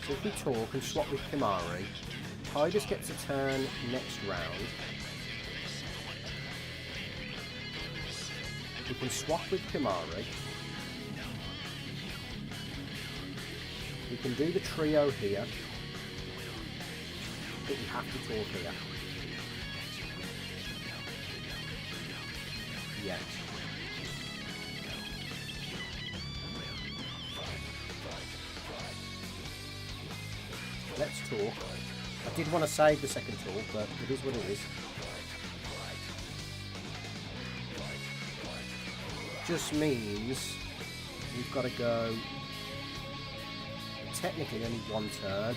[SPEAKER 1] So if we talk and swap with Kimari, Tidus gets a turn next round. We can swap with Kimari. We can do the trio here. But we have to talk here. Yes. Let's talk. I did want to save the second talk, but it is what it is. Just means we've got to go technically only one turn.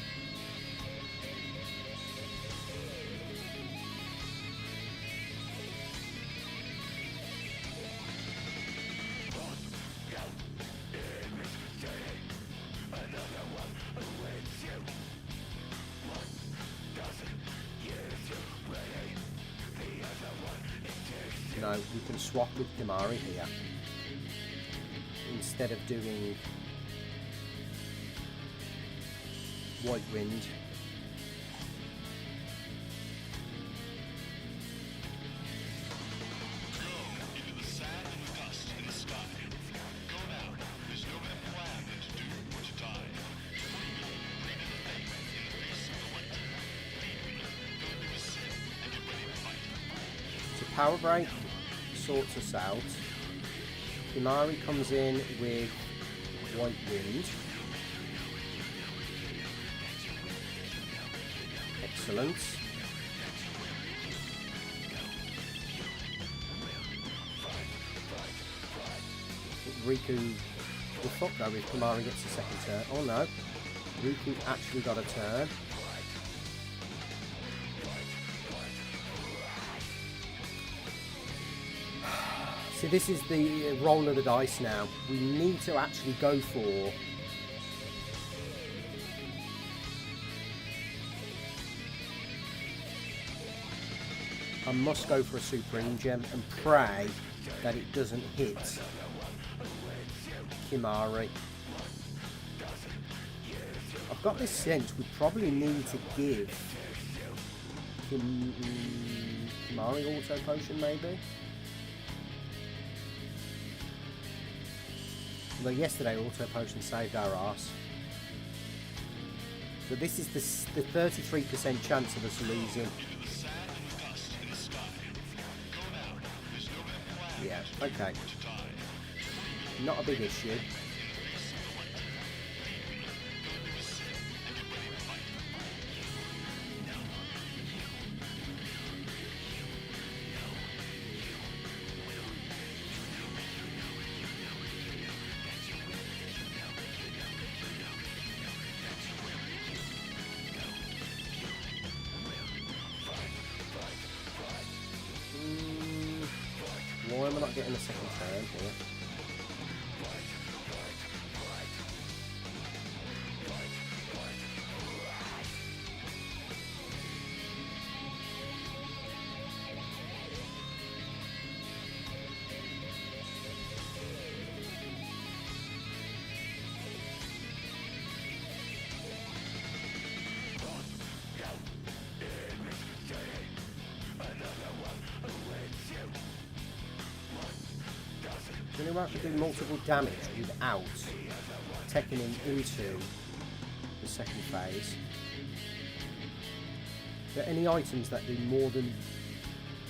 [SPEAKER 1] No, we can swap with Kimari here instead of doing White Wind. So Power Break sorts us out. Kimari comes in with White Wind. Excellent. Riku will fuck though if Kimari gets a second turn. Oh no, Riku actually got a turn. So this is the roll of the dice now. We need to actually go for I must go for a Supreme Gem and pray that it doesn't hit Kimari. I've got this sense we probably need to give Kimari Auto Potion maybe. Although yesterday Auto Potion saved our arse. So this is the 33% chance of us losing. Yeah, okay. Not a big issue. not getting a second turn here. So anyone can do multiple damage without taking him into the second phase. Are there any items that do more than,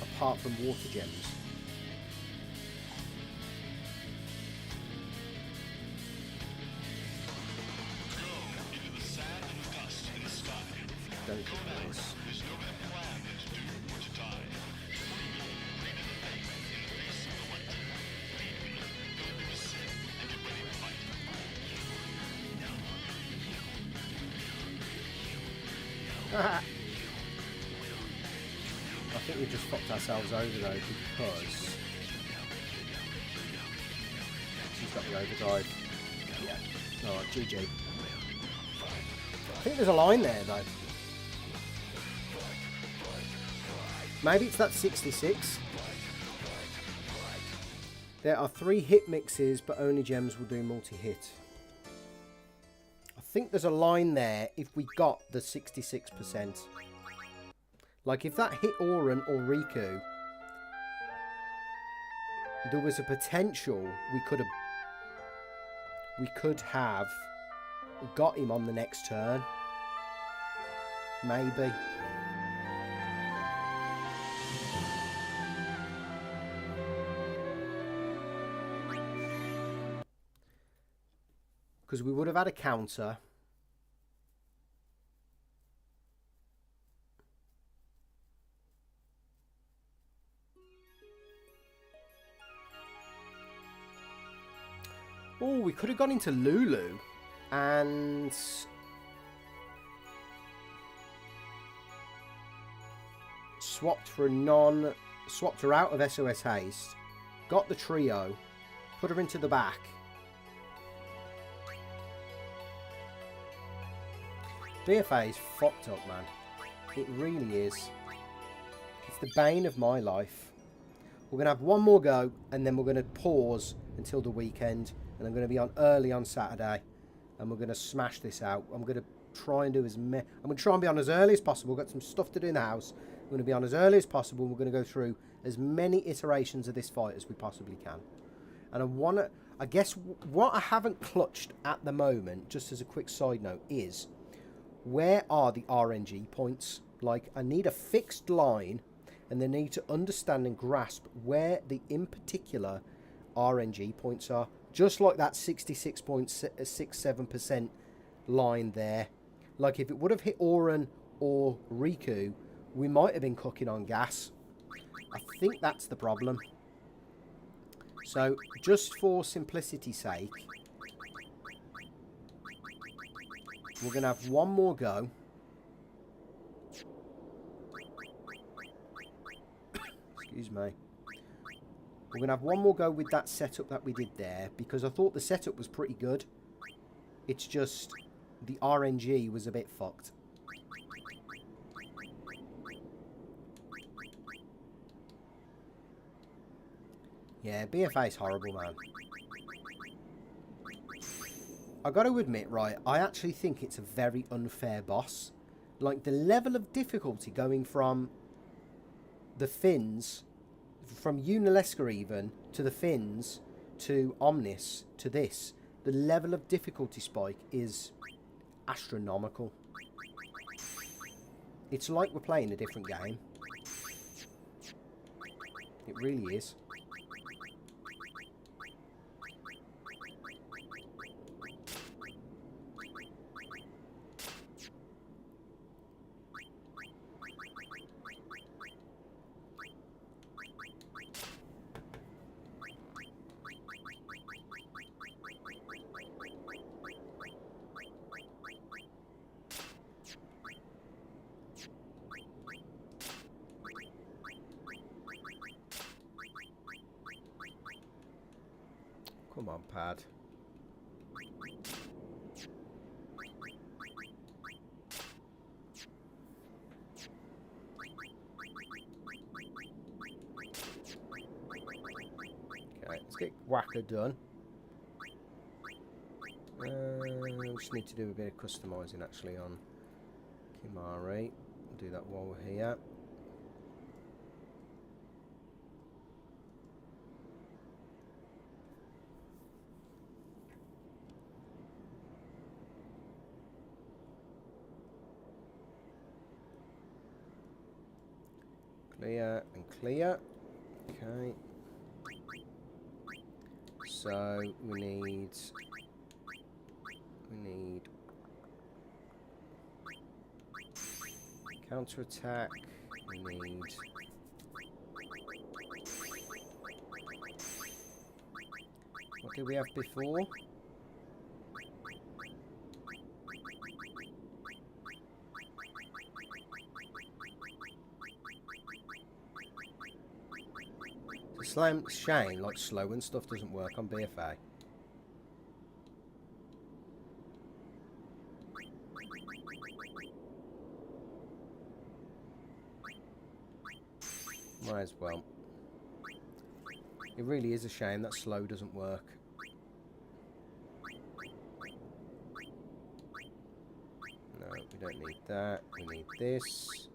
[SPEAKER 1] apart from water gems? Don't think there is. I think we just fucked ourselves over though, because she's got the overdrive. Yeah. Alright, GG. I think there's a line there though. Maybe it's that 66. There are 3 hit mixes, but only gems will do multi-hit. I think there's a line there if we got the 66%. Like if that hit Auron or Riku, there was a potential we could have got him on the next turn. Maybe. Because we would have had a counter. Oh, we could have gone into Lulu and swapped for a swapped her out of SOS Haste, got the trio, put her into the back. BFA is fucked up, man. It really is. It's the bane of my life. We're going to have one more go, and then we're going to pause until the weekend. And I'm going to be on early on Saturday. And we're going to smash this out. I'm going to try and do I'm going to try and be on as early as possible. We've got some stuff to do in the house. I'm going to be on as early as possible. We're going to go through as many iterations of this fight as we possibly can. And I guess what I haven't clutched at the moment, just as a quick side note, is where are the RNG points? Like, I need a fixed line, and they need to understand and grasp where the in particular RNG points are. Just like that 66.67% line there. Like, if it would have hit Auron or Riku, we might have been cooking on gas. I think that's the problem. So, just for simplicity's sake, we're going to have one more go. Excuse me. We're going to have one more go with that setup that we did there, because I thought the setup was pretty good. It's just the RNG was a bit fucked. Yeah, BFA is horrible, man. I got to admit, right, I actually think it's a very unfair boss. Like, the level of difficulty going from the Finns, from Unalesca even, to the Finns, to Omnis, to this, the level of difficulty spike is astronomical. It's like we're playing a different game. It really is. Come on, pad. Okay, let's get Whacker done. Just need to do a bit of customising actually on Kimari. We'll do that while we're here. Clear and clear. Okay. So we need counter attack. We need what did we have before? It's a shame, like slow and stuff doesn't work on BFA. Might as well. It really is a shame that slow doesn't work. No, we don't need that. We need this.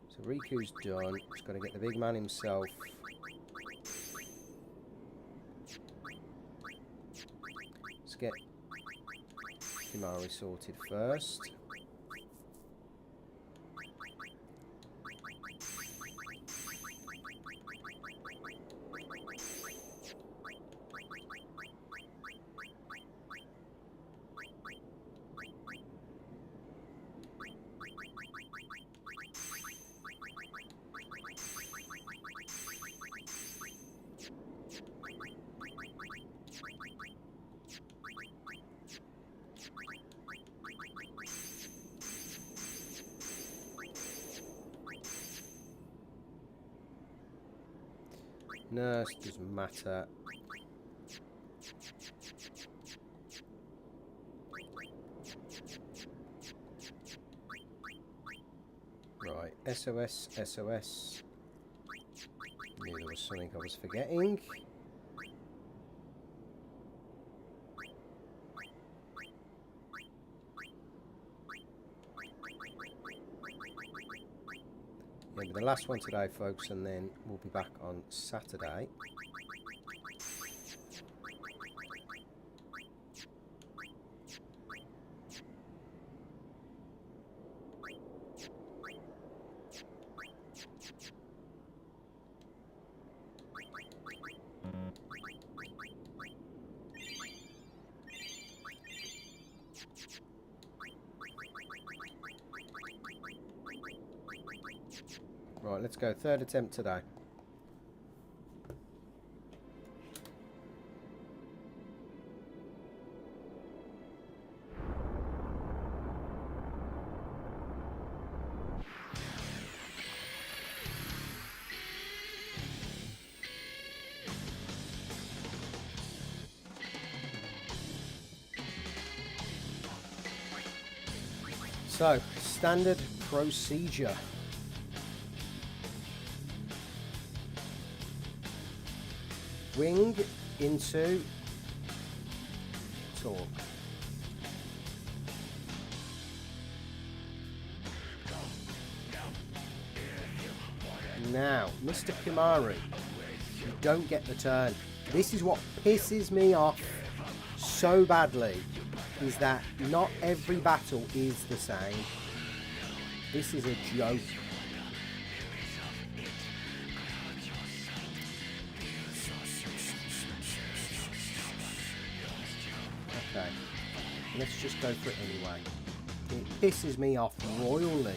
[SPEAKER 1] So Riku's done. He's got to get the big man himself. Let's get Kimari sorted first. Nurse doesn't matter. Right, SOS, SOS. Knew there was something I was forgetting. Yeah, but the last one today, folks, and then we'll be back on Saturday. Right, let's go. Third attempt today. So, standard procedure. Wing into talk. Now, Mr. Kimari, you don't get the turn. This is what pisses me off so badly, is that not every battle is the same. This is a joke. Okay, let's just go for it anyway. It pisses me off royally.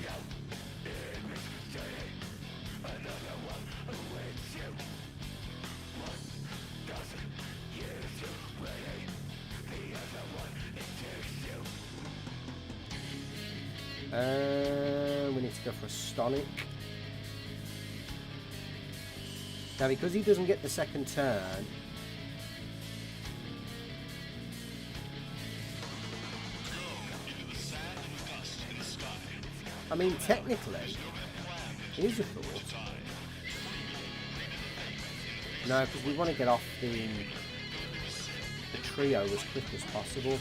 [SPEAKER 1] go for a Stonic. Now, because he doesn't get the second turn, I mean, technically, it is a thought. No, because we want to get off the trio as quick as possible.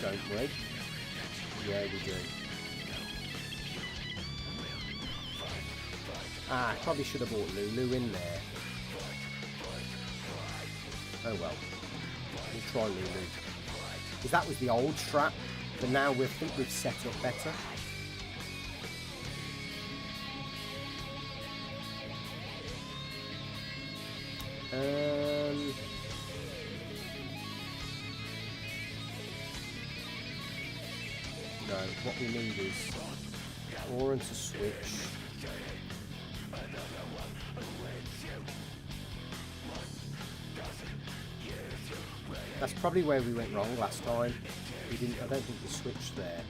[SPEAKER 1] Don't we? Yeah, we do. Ah, probably should have bought Lulu in there. Oh well. We'll try Lulu. Because that was the old strat, but now we think we've set up better. No, what we need is Oran to switch. That's probably where we went wrong last time. We didn't. I don't think we switched there.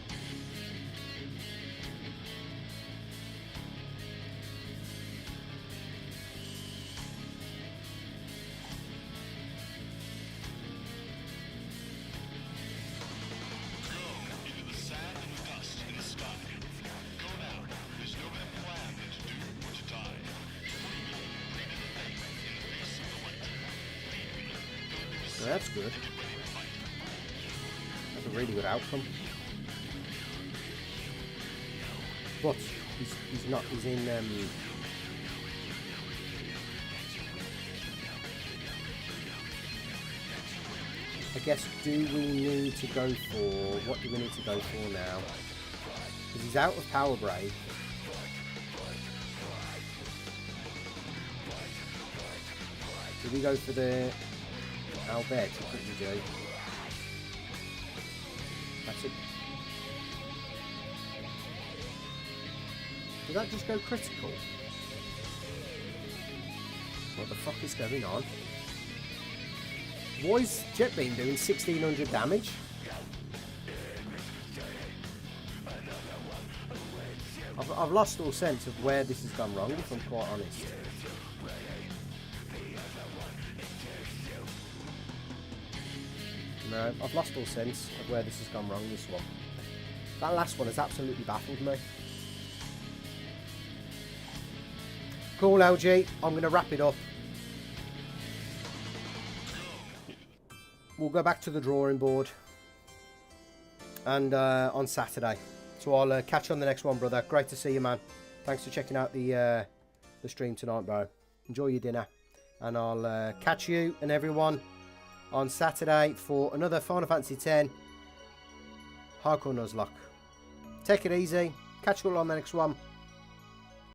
[SPEAKER 1] So that's good. That's a really good outcome. But he's not. He's in. I guess. Do we need to go for? What do we need to go for now? Because he's out of Power Break. Do we go for the? I'll bet you quickly do. That's it. Did that just go critical? What the fuck is going on? Why is Jet Beam doing 1600 damage? I've lost all sense of where this has gone wrong, if I'm quite honest. No, I've lost all sense of where this has gone wrong, this one. That last one has absolutely baffled me. Cool, LG. I'm going to wrap it up. We'll go back to the drawing board. And on Saturday. So I'll catch you on the next one, brother. Great to see you, man. Thanks for checking out the stream tonight, bro. Enjoy your dinner. And I'll catch you and everyone on Saturday for another Final Fantasy X Hardcore Nuzlocke. Take it easy. Catch you all on the next one.